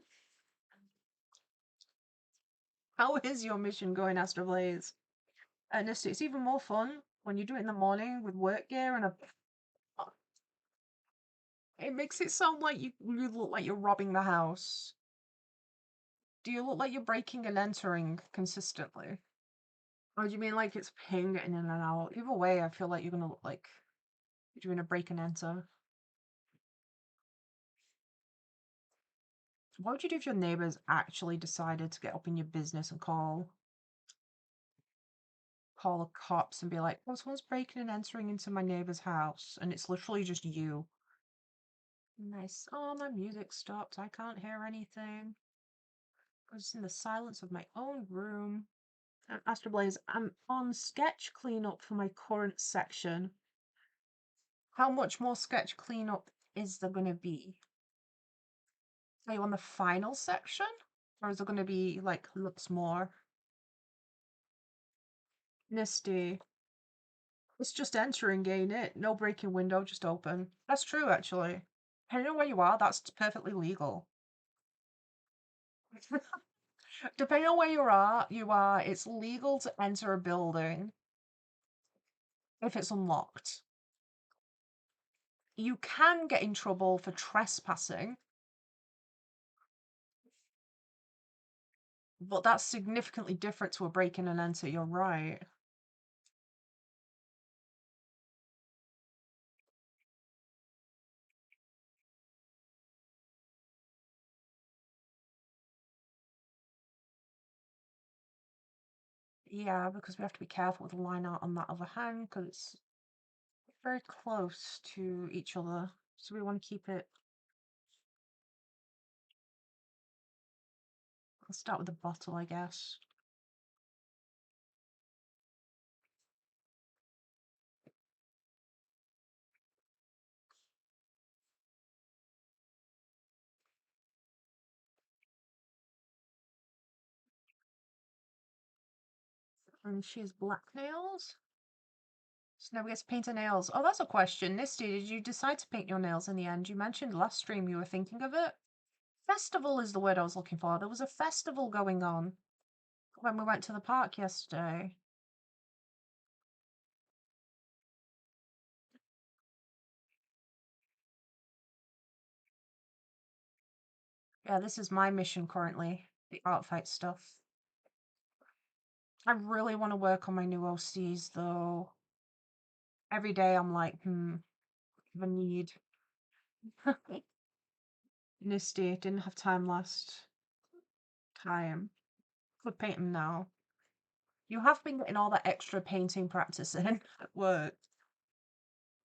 A: How is your mission going, Astro Blaze? And it's even more fun when you do it in the morning with work gear and a... It makes it sound like you look like you're robbing the house. Do you look like you're breaking and entering consistently? Or do you mean like it's ping in and out? Either way, I feel like you're gonna look like you're doing a break and enter. What would you do if your neighbors actually decided to get up in your business and call the cops and be like, oh, someone's breaking and entering into my neighbor's house, and it's literally just you? Nice. Oh, my music stopped. I can't hear anything. I was in the silence of my own room. Astro Blaze, I'm on sketch cleanup for my current section. How much more sketch cleanup is there going to be? Are you on the final section? Or is there going to be, like, lots more? Misty. It's just entering, ain't it? No breaking window, just open. That's true, actually. Depending on where you are, that's perfectly legal. Depending on where you are, it's legal to enter a building if it's unlocked. You can get in trouble for trespassing, but that's significantly different to a break-in and enter, you're right. Yeah, because we have to be careful with the line art on that other hand, because it's very close to each other, so we want to keep it... Let's start with the bottle, I guess. And she has black nails. So now we get to paint her nails. Oh, that's a question. Nisty, did you decide to paint your nails in the end? You mentioned last stream you were thinking of it. Festival is the word I was looking for. There was a festival going on when we went to the park yesterday. Yeah, this is my mission currently. The ArtFight stuff. I really want to work on my new OCs though. Every day I'm like, the need. Nisty, didn't have time last time. Could paint them now. You have been getting all that extra painting practice in at work.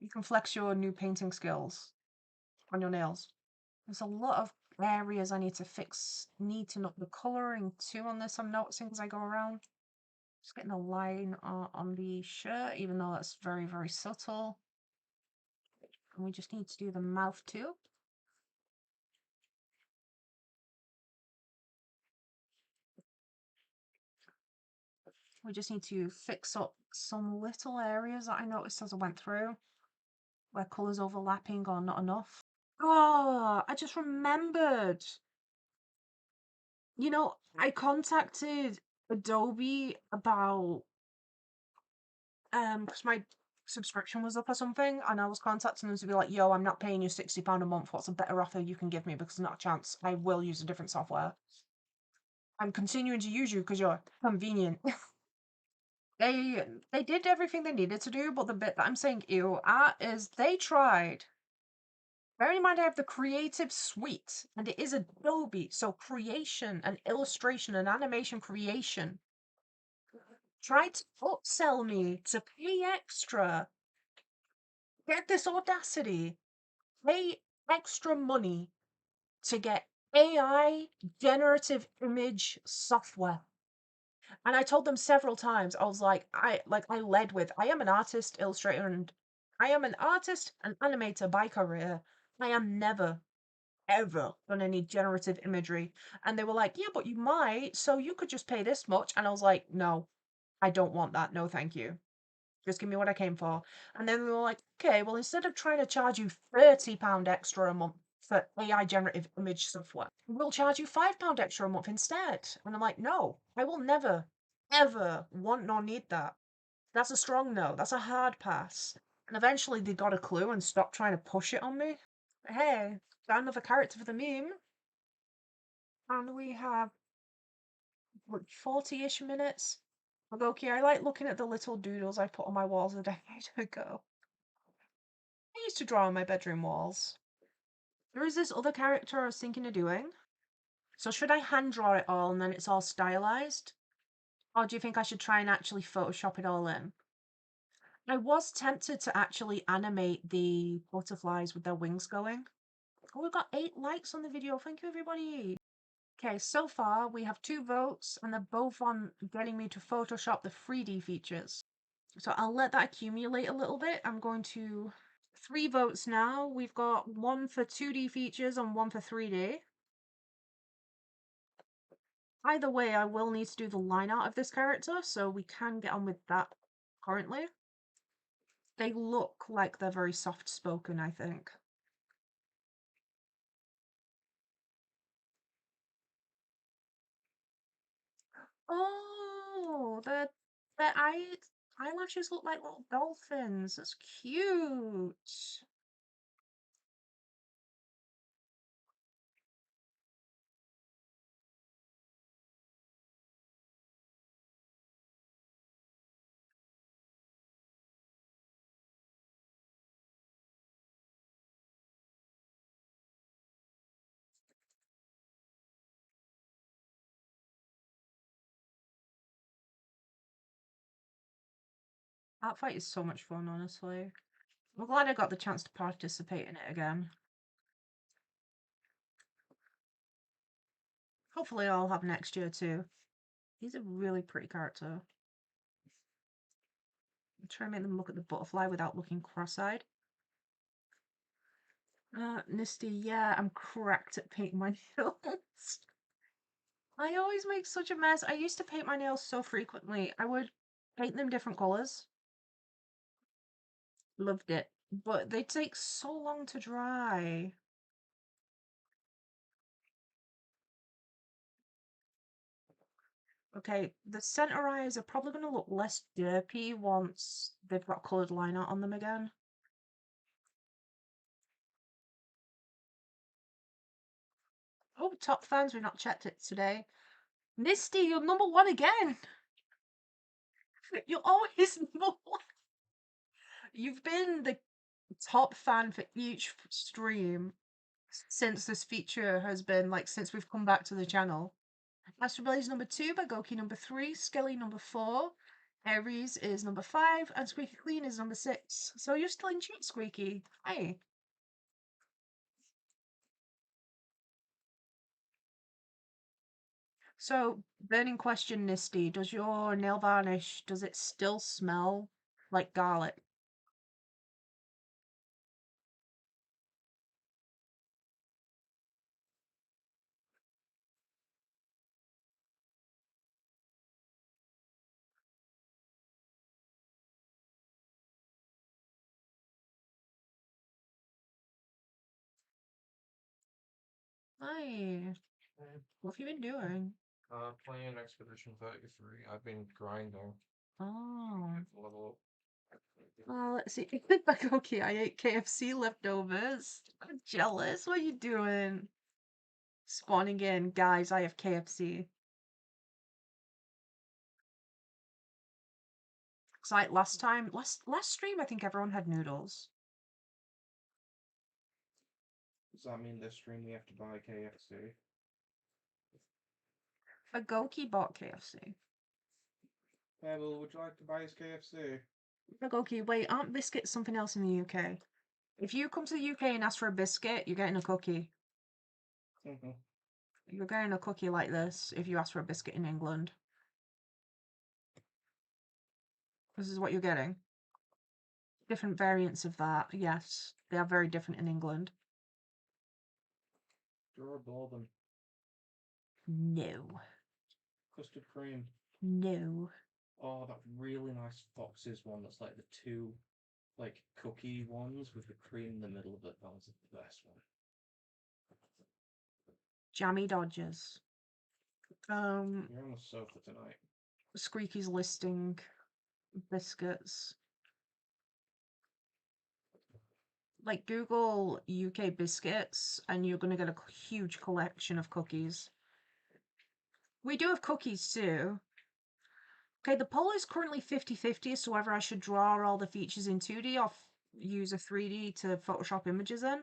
A: You can flex your new painting skills on your nails. There's a lot of areas I need to fix, neaten up the colouring too on this, I'm noticing as I go around. Just getting a line on the shirt, even though that's very, very subtle. And we just need to do the mouth too. We just need to fix up some little areas that I noticed as I went through, where colours overlapping or not enough. Oh, I just remembered. You know, I contacted Adobe about because my subscription was up or something, and I was contacting them to be like, yo, I'm not paying you £60 a month. What's a better offer you can give me? Because not a chance. I will use a different software. I'm continuing to use you because you're convenient. They did everything they needed to do, but the bit that I'm saying ew at is they tried. Bearing in mind I have the creative suite, and it is Adobe, so creation and illustration and animation creation. Tried to upsell me to pay extra. Get this audacity. Pay extra money to get AI generative image software. And I told them several times, I was like, I led with, I am an artist, illustrator, and I am an artist and animator by career. I am never, ever gonna need generative imagery. And they were like, yeah, but you might, so you could just pay this much. And I was like, no, I don't want that. No, thank you. Just give me what I came for. And then we were like, okay, well, instead of trying to charge you £30 extra a month for AI generative image software, we'll charge you £5 extra a month instead. And I'm like, no, I will never, ever want nor need that. That's a strong no. That's a hard pass. And eventually they got a clue and stopped trying to push it on me. But hey, got another character for the meme. And we have, what, 40-ish minutes? Okay, I like looking at the little doodles I put on my walls a decade ago. I used to draw on my bedroom walls. There is this other character I was thinking of doing. So should I hand draw it all and then it's all stylized? Or do you think I should try and actually Photoshop it all in? I was tempted to actually animate the butterflies with their wings going. Oh, we've got 8 likes on the video. Thank you, everybody. Okay, so far we have 2 votes and they're both on getting me to Photoshop the 3D features. So I'll let that accumulate a little bit. I'm going to 3 votes now. We've got 1 for 2D features and 1 for 3D. Either way, I will need to do the line art of this character, so we can get on with that currently. They look like they're very soft-spoken, I think. Oh, their eyelashes look like little dolphins. That's cute. ArtFight is so much fun, honestly. I'm glad I got the chance to participate in it again. Hopefully I'll have next year too. He's a really pretty character. I'm trying to make them look at the butterfly without looking cross-eyed. Nisty, yeah, I'm cracked at painting my nails. I always make such a mess. I used to paint my nails so frequently. I would paint them different colors. Loved it. But they take so long to dry. Okay, the center eyes are probably going to look less derpy once they've got coloured line art on them again. Oh, top fans, we've not checked it today. Nisty, you're number 1 again! You're always number 1! You've been the top fan for each stream since this feature has been, like, since we've come back to the channel. Astro Blaze number 2, Bagoki number 3, Skelly number 4, Aries is number 5, and Squeaky Clean is number 6. So you're still in tune, Squeaky. Hey. So, burning question, Nisty, does your nail varnish, does it still smell like garlic? Hi. What have you been doing?
B: Playing Expedition 33. I've been grinding.
A: Oh.
B: Level
A: Let's see. Like, okay, I ate KFC leftovers. I'm jealous. What are you doing? Spawning in. Guys, I have KFC. Cause like last stream, I think everyone had noodles.
B: Does that mean this stream we have to buy KFC?
A: A Goki bought KFC.
B: Pebble, would you like to buy his KFC?
A: A Goki, wait, aren't biscuits something else in the UK? If you come to the UK and ask for a biscuit, you're getting a cookie.
B: Mm-hmm.
A: You're getting a cookie like this if you ask for a biscuit in England. This is what you're getting. Different variants of that, yes. They are very different in England.
B: Draw a bourbon.
A: No.
B: Custard cream.
A: No.
B: Oh, that really nice Fox's one that's like the two, like, cookie ones with the cream in the middle of it. That was the best one.
A: Jammy Dodgers.
B: You're on the sofa tonight.
A: Squeaky's listing biscuits. Like, Google UK biscuits, and you're gonna get a huge collection of cookies. We do have cookies too. Okay, the poll is currently 50-50 as to whether I should draw all the features in 2D or use a 3D to Photoshop images in.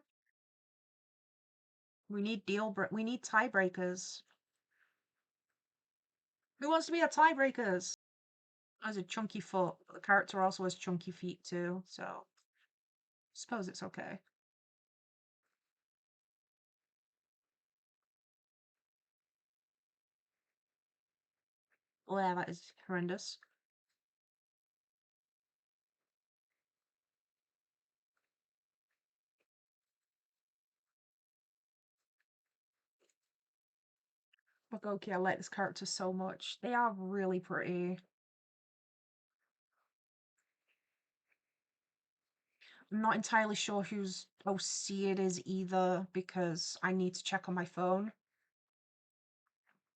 A: We need we need tiebreakers. Who wants to be a tiebreakers? Has a chunky foot. The character also has chunky feet too, so I suppose it's okay. Oh yeah, that is horrendous. But okay, I like this character so much. They are really pretty. I'm not entirely sure whose OC it is either because I need to check on my phone.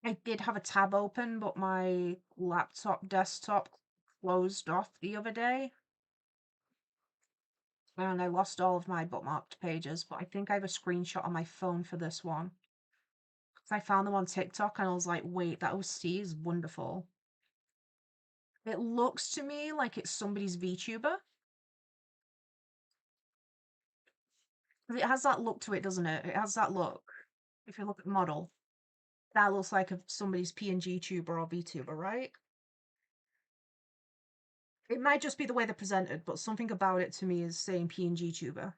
A: I did have a tab open, but my desktop closed off the other day. And I lost all of my bookmarked pages, but I think I have a screenshot on my phone for this one. I found them on TikTok and I was like, wait, that OC is wonderful. It looks to me like it's somebody's VTuber. It has that look to it, doesn't it? It has that look. If you look at the model, that looks like somebody's PNG tuber or VTuber, right? It might just be the way they're presented, but something about it to me is saying PNG tuber.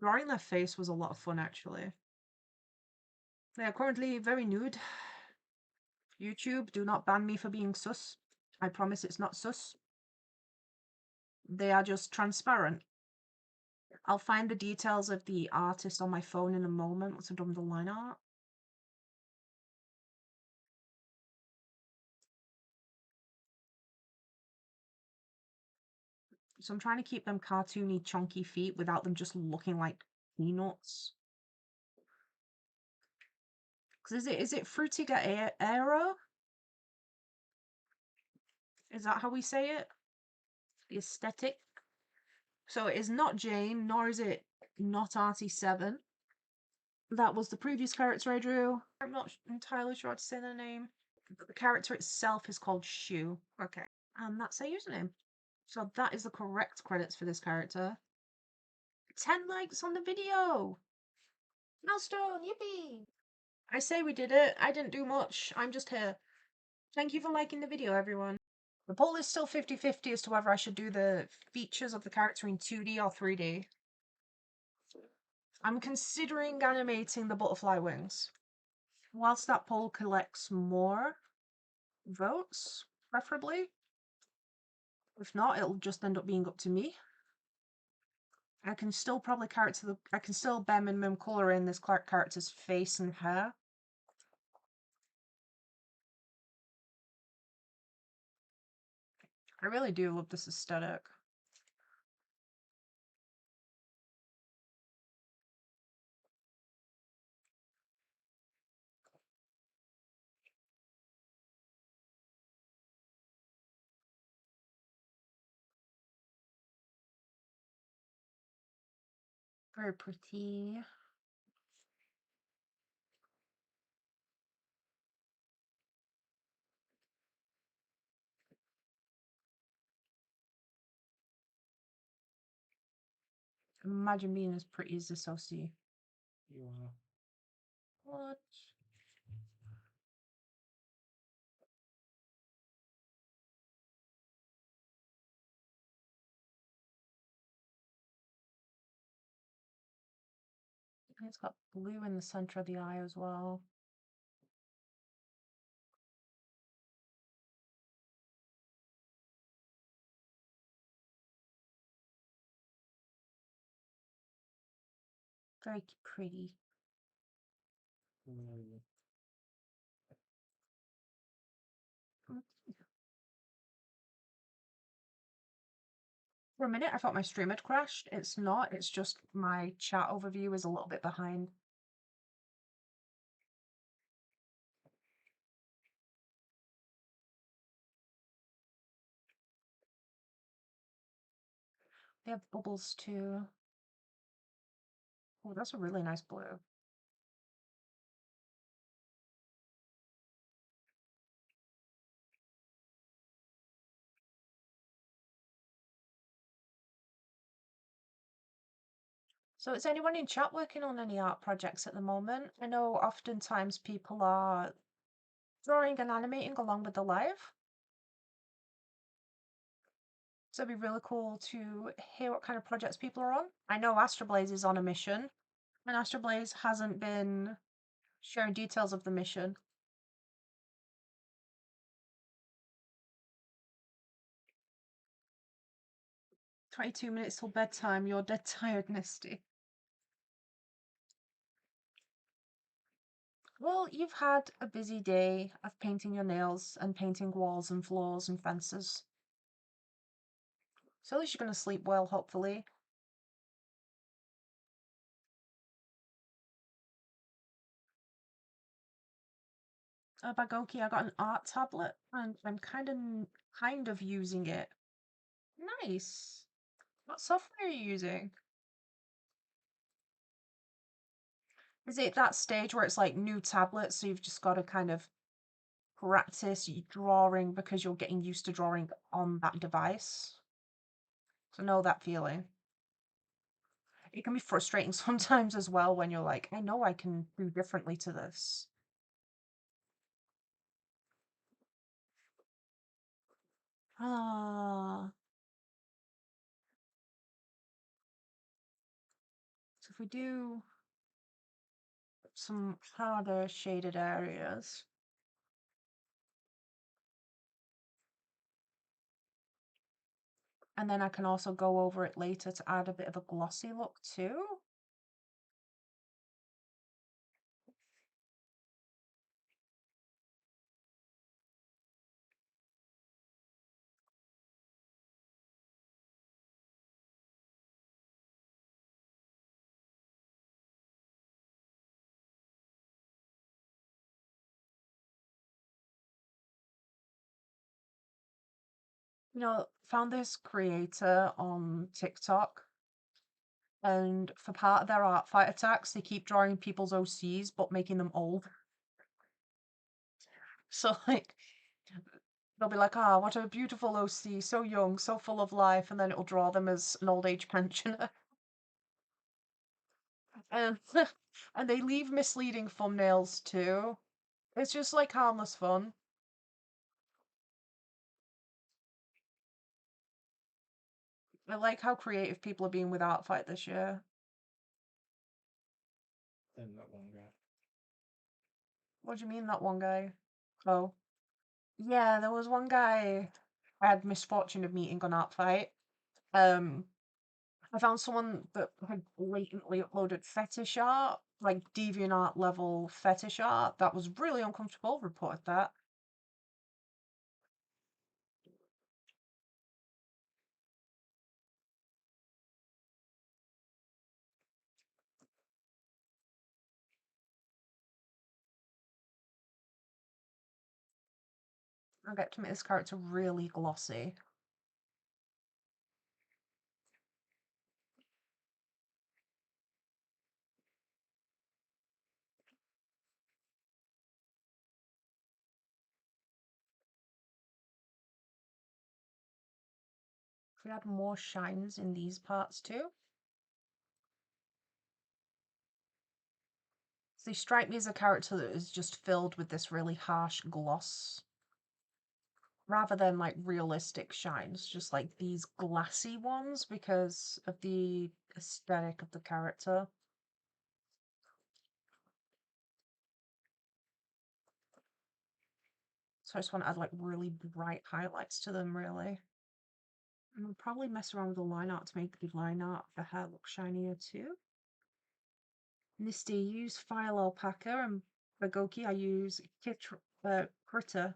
A: Drawing their face was a lot of fun, actually. They are currently very nude. YouTube, do not ban me for being sus. I promise it's not sus. They are just transparent. I'll find the details of the artist on my phone in a moment once I've done the line art. So I'm trying to keep them cartoony, chunky feet without them just looking like peanuts. Cause is it frutiger aero? Is that how we say it? The aesthetic. So it is not Jane, nor is it not RT7. That was the previous character I drew. I'm not entirely sure how to say their name. But the character itself is called Shu. Okay. And that's their username. So that is the correct credits for this character. 10 likes on the video! Milestone, yippee! I say we did it. I didn't do much. I'm just here. Thank you for liking the video, everyone. The poll is still 50-50 as to whether I should do the features of the character in 2D or 3D. I'm considering animating the butterfly wings. Whilst that poll collects more votes, preferably. If not, it'll just end up being up to me. I can still probably I can still bare minimum colour in this character's face and hair. I really do love this aesthetic. Very pretty. Imagine being as pretty as this OC.
B: You are.
A: What? It's got blue in the center of the eye as well. Very pretty.
B: Mm.
A: For a minute, I thought my stream had crashed. It's not. It's just my chat overview is a little bit behind. They have bubbles too. Oh, that's a really nice blue. So is anyone in chat working on any art projects at the moment? I know oftentimes people are drawing and animating along with the live. So it'd be really cool to hear what kind of projects people are on. I know Astroblaze is on a mission, and Astroblaze hasn't been sharing details of the mission. "22 minutes till bedtime, you're dead tired, Nisty." Well, you've had a busy day of painting your nails and painting walls and floors and fences. So at least you're going to sleep well, hopefully. Bagoki, I got an art tablet and I'm kind of using it. Nice. What software are you using? Is it that stage where it's like new tablet, so you've just got to kind of practice drawing because you're getting used to drawing on that device? So know that feeling. It can be frustrating sometimes as well when you're like, I know I can do differently to this. Ah. So if we do some harder shaded areas. And then I can also go over it later to add a bit of a glossy look too. Found this creator on TikTok, and for part of their ArtFight attacks, they keep drawing people's OCs but making them old. So like they'll be like, "Ah, what a beautiful OC, so young, so full of life," and then it'll draw them as an old age pensioner. And and they leave misleading thumbnails too. It's just like harmless fun. I like how creative people are being with ArtFight this year.
B: Then that one guy.
A: What do you mean, that one guy? Oh. Yeah, there was one guy I had misfortune of meeting on ArtFight. I found someone that had blatantly uploaded fetish art, like DeviantArt level fetish art. That was really uncomfortable. Reported that. I get to make this character really glossy. we add more shines in these parts too. So they strike me as a character that is just filled with this really harsh gloss, rather than like realistic shines, just like these glassy ones because of the aesthetic of the character. So I just want to add like really bright highlights to them, really. And I'll probably mess around with the line art to make the line art of the hair look shinier too. Misty, use File Alpaca, and Bagoki, I use Critter.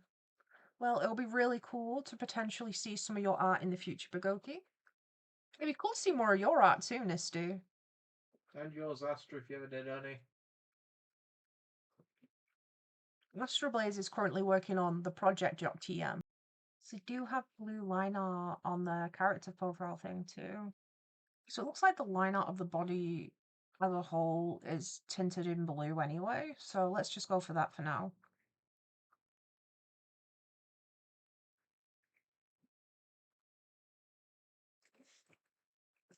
A: Well, it'll be really cool to potentially see some of your art in the future, Bagoki. It'd be cool to see more of your art too, Nisty.
B: And yours, Astra, if you ever did any.
A: Astro Blaze is currently working on the project.tm. So they do have blue line art on the character profile thing too. So it looks like the line art of the body as a whole is tinted in blue anyway. So let's just go for that for now.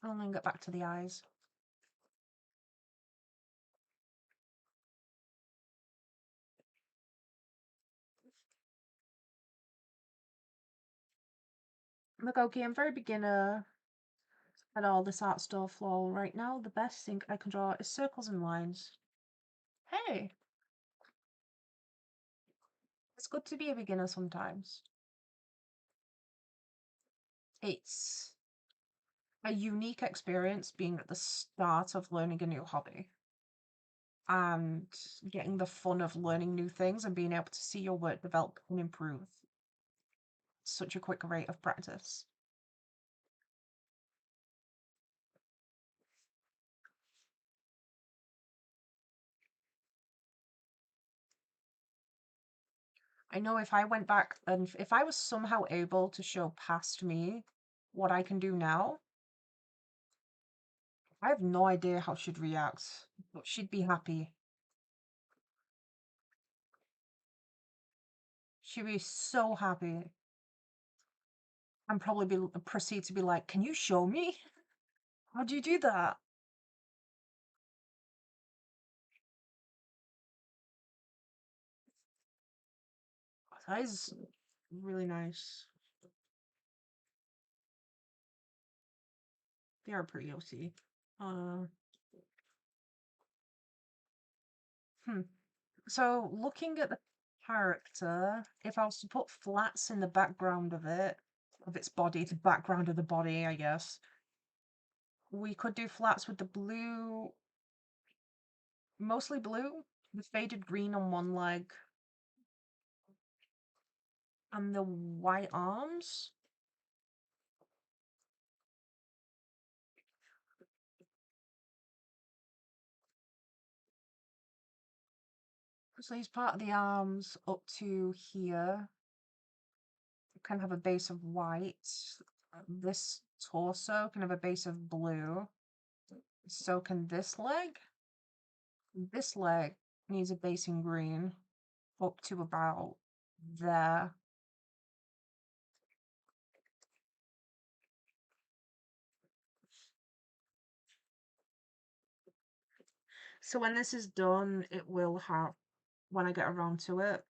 A: And then get back to the eyes. Look, okay, I'm very beginner at all this art stuff, lol. Right now, the best thing I can draw is circles and lines. Hey, it's good to be a beginner sometimes. It's a unique experience being at the start of learning a new hobby and getting the fun of learning new things and being able to see your work develop and improve at such a quick rate of practice. I know if I went back and if I was somehow able to show past me what I can do now, I have no idea how she'd react, but she'd be happy. She'd be so happy. And probably proceed to be like, "Can you show me? How do you do that?" That is really nice. They are pretty OC. Uh, So looking at the character, if I was to put flats in the background of it, of its body, the background of the body, I guess, we could do flats with the blue, mostly blue, the faded green on one leg, and the white arms. So he's part of the arms up to here. Can have a base of white. This torso can have a base of blue. So can this leg. This leg needs a base in green up to about there. So when this is done, it will have, when I get around to it,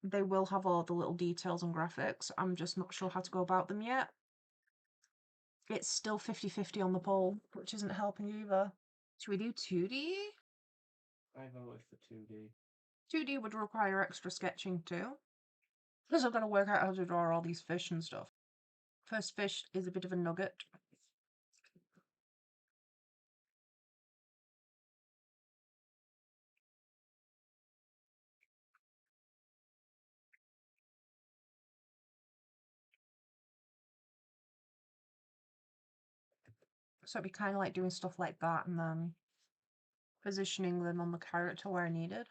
A: they will have all the little details and graphics. I'm just not sure how to go about them yet. It's still 50-50 on the poll, which isn't helping either. Should we do 2D?
B: I voted for 2D.
A: 2D would require extra sketching too, because I've got to work out how to draw all these fish and stuff. First fish is a bit of a nugget. So it'd be kind of like doing stuff like that and then positioning them on the character where needed.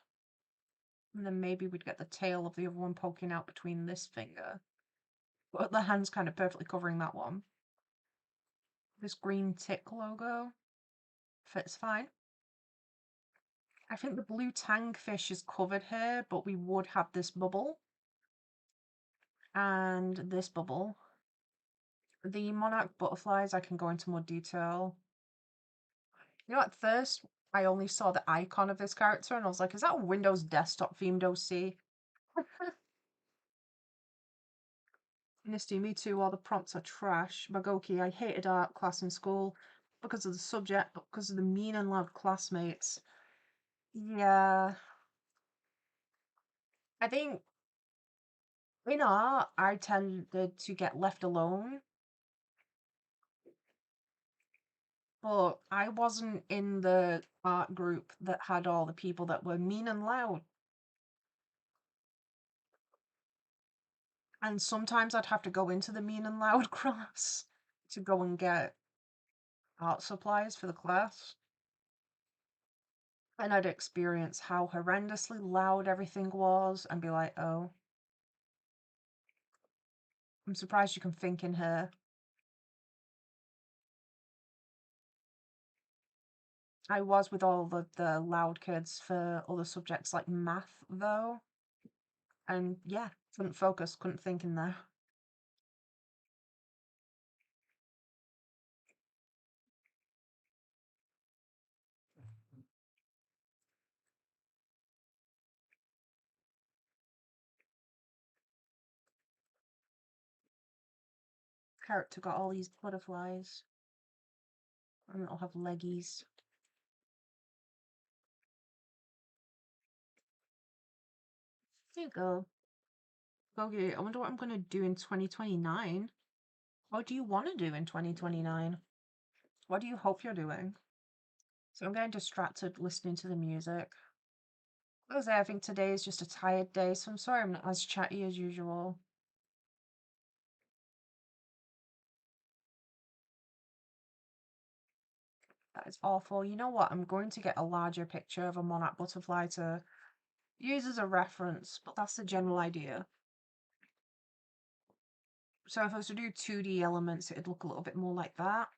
A: And then maybe we'd get the tail of the other one poking out between this finger. But the hand's kind of perfectly covering that one. This green tick logo fits fine. I think the blue tang fish is covered here, but we would have this bubble and this bubble. The monarch butterflies, I can go into more detail. You know, at first, I only saw the icon of this character and I was like, is that a Windows desktop themed OC? Misty, me too, all the prompts are trash. Magoki, I hated art class in school because of the subject, but because of the mean and loud classmates. Yeah. I think in art, I tended to get left alone, but I wasn't in the art group that had all the people that were mean and loud. And sometimes I'd have to go into the mean and loud class to go and get art supplies for the class. And I'd experience how horrendously loud everything was and be like, oh, I'm surprised you can think in here. I was with all the loud kids for other subjects like math, though. And yeah, couldn't focus, couldn't think in there. Character got all these butterflies. And it'll have leggies. There you go. Okay, I wonder what I'm going to do in 2029. What do you want to do in 2029? What do you hope you're doing? So I'm getting distracted listening to the music. As I think today is just a tired day, so I'm sorry I'm not as chatty as usual. That is awful. You know what? I'm going to get a larger picture of a monarch butterfly to use as a reference, but that's the general idea. So if I was to do 2D elements, it'd look a little bit more like that.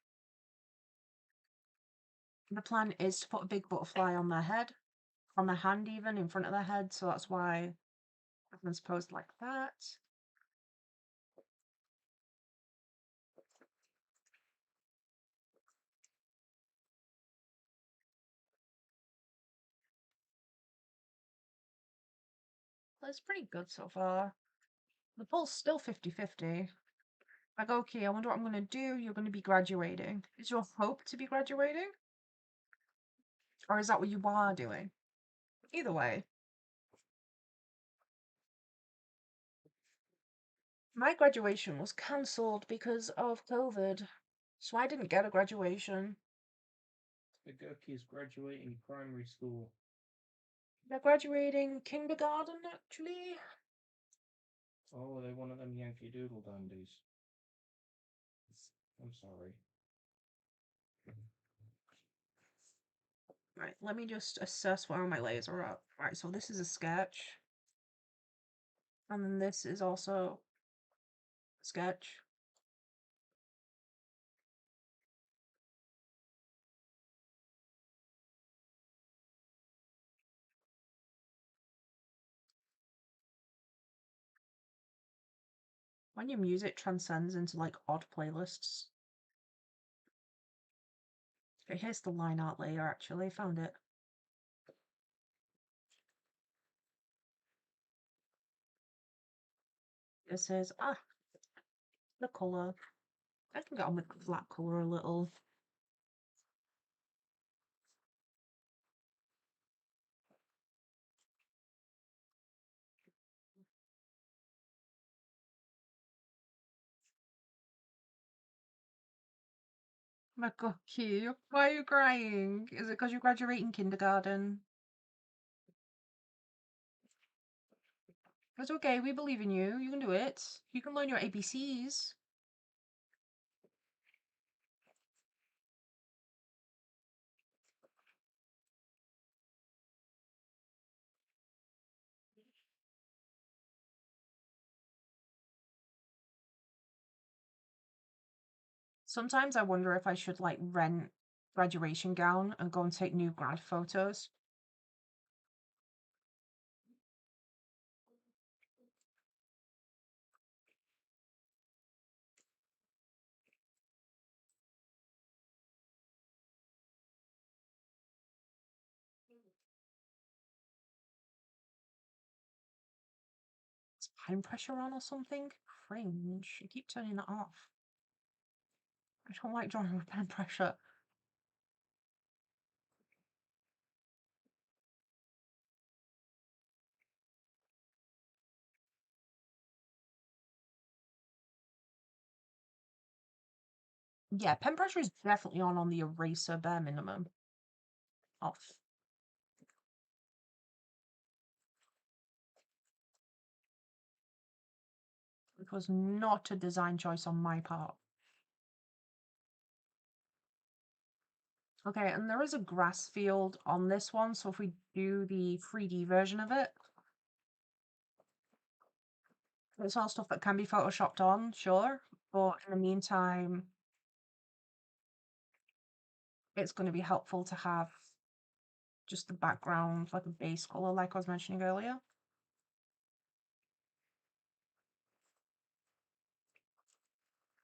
A: The plan is to put a big butterfly on their head, on their hand even, in front of their head, so that's why everyone's posed like that. That's pretty good so far. The poll's still 50-50. I go, okay, I wonder what I'm going to do. You're going to be graduating. Is your hope to be graduating? Or is that what you are doing? Either way. My graduation was cancelled because of COVID. So I didn't get a graduation.
B: Magoki is graduating primary school.
A: They're graduating kindergarten, actually.
B: Oh, they're one of them Yankee Doodle dandies. I'm sorry.
A: Right, let me just assess where my layers are at. Right, so this is a sketch. And then this is also a sketch. When your music transcends into like odd playlists. Okay, here's the line art layer actually, found it. It says, the colour. I can get on with the flat colour a little. Makoki, why are you crying? Is it because you're graduating kindergarten? It's okay, we believe in you. You can do it. You can learn your ABCs. Sometimes I wonder if I should like rent graduation gown and go and take new grad photos. pen pressure on or something? Cringe. I keep turning that off. I don't like drawing with pen pressure. Yeah, pen pressure is definitely on the eraser bare minimum. Off. It was not a design choice on my part. Okay, and there is a grass field on this one, so if we do the 3D version of it, it's all stuff that can be photoshopped on, sure, but in the meantime, it's going to be helpful to have just the background, like a base color, like I was mentioning earlier.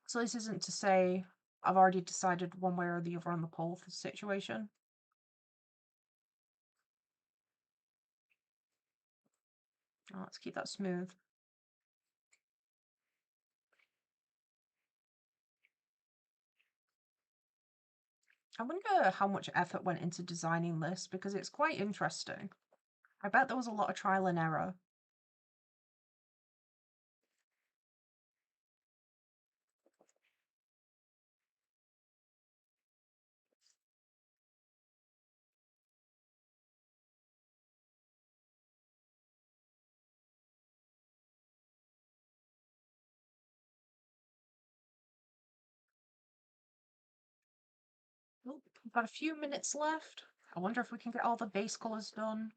A: So this isn't to say I've already decided one way or the other on the poll for the situation. Oh, let's keep that smooth. I wonder how much effort went into designing this, because it's quite interesting. I bet there was a lot of trial and error. Oh, we've got a few minutes left. I wonder if we can get all the base colors done.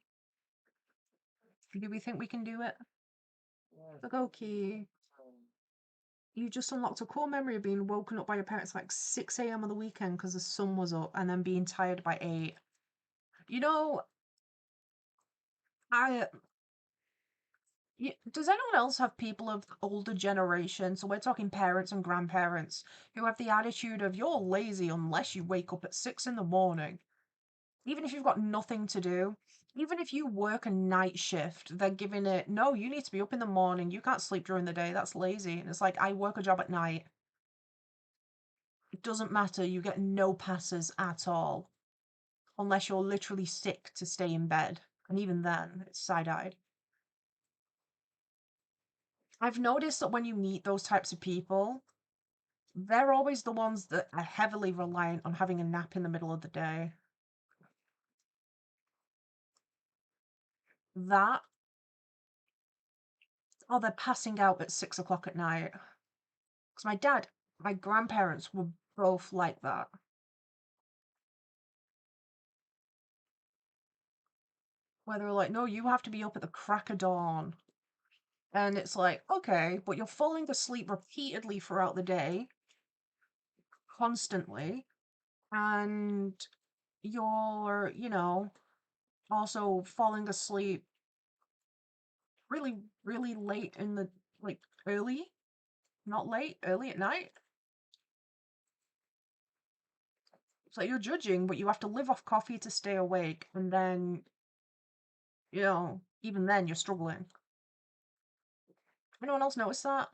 A: Do we think we can do it? Okay. You just unlocked a core memory of being woken up by your parents like 6 a.m. on the weekend because the sun was up and then being tired by 8. You know, I does anyone else have people of older generation, so we're talking parents and grandparents, who have the attitude of you're lazy unless you wake up at 6 in the morning? Even if you've got nothing to do, even if you work a night shift, they're giving it, no, you need to be up in the morning, you can't sleep during the day, that's lazy. And it's like, I work a job at night. It doesn't matter, you get no passes at all, unless you're literally sick to stay in bed. And even then, it's side-eyed. I've noticed that when you meet those types of people, they're always the ones that are heavily reliant on having a nap in the middle of the day. That, or they're passing out at 6 o'clock at night. Because my grandparents were both like that. Where they were like, no, you have to be up at the crack of dawn. And it's like, okay, but you're falling asleep repeatedly throughout the day, constantly, and you're, also falling asleep really, really late in the, like, early, not late, early at night. So you're judging, but you have to live off coffee to stay awake, and then, even then you're struggling. Anyone else notice that?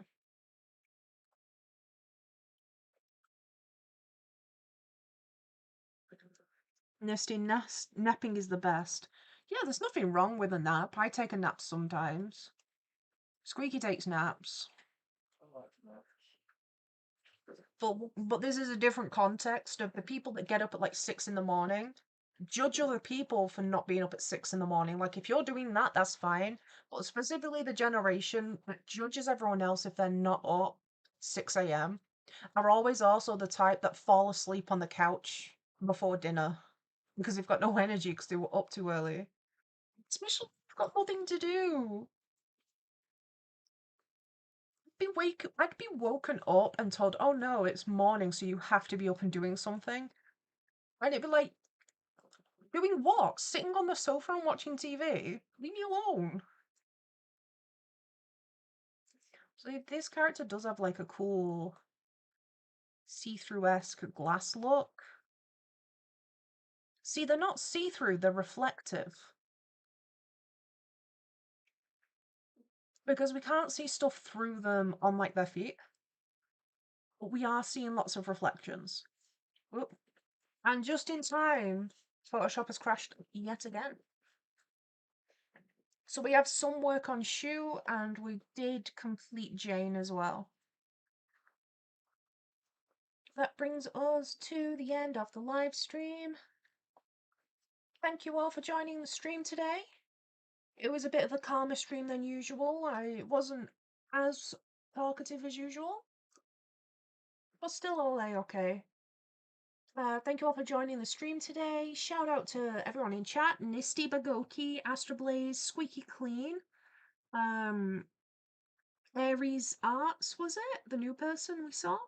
A: Napping is the best. Yeah, there's nothing wrong with a nap. I take a nap sometimes. Squeaky takes naps. But this is a different context of the people that get up at like 6 in the morning. Judge other people for not being up at 6 in the morning. Like, if you're doing that, that's fine. But specifically the generation that judges everyone else if they're not up 6 a.m. are always also the type that fall asleep on the couch before dinner because they've got no energy because they were up too early. Especially if they've got nothing to do. I'd be woken up and told, oh no, it's morning, so you have to be up and doing something. And it'd be like, doing what? Sitting on the sofa and watching TV? Leave me alone. So this character does have like a cool see-through-esque glass look. See, they're not see-through, they're reflective. because we can't see stuff through them on like their feet, but we are seeing lots of reflections. Oop. And just in time, Photoshop has crashed yet again. So we have some work on Shu, and we did complete Jane as well. That brings us to the end of the live stream. Thank you all for joining the stream today. It was a bit of a calmer stream than usual. I wasn't as talkative as usual, but still all okay. Thank you all for joining the stream today. Shout out to everyone in chat: Nisty Bagoki, Astrablaze, Squeaky Clean, Aries Arts, was it? The new person we saw?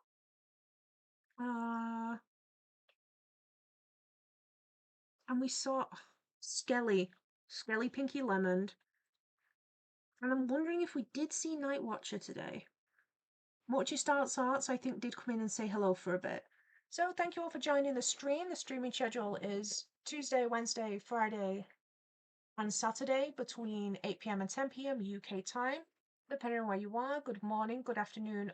A: And we saw Skelly Pinky Lemon. And I'm wondering if we did see Night Watcher today. Mochi Starts Arts, I think, did come in and say hello for a bit. So thank you all for joining the stream. The streaming schedule is Tuesday, Wednesday, Friday, and Saturday between 8 p.m. and 10 p.m. UK time. Depending on where you are, good morning, good afternoon,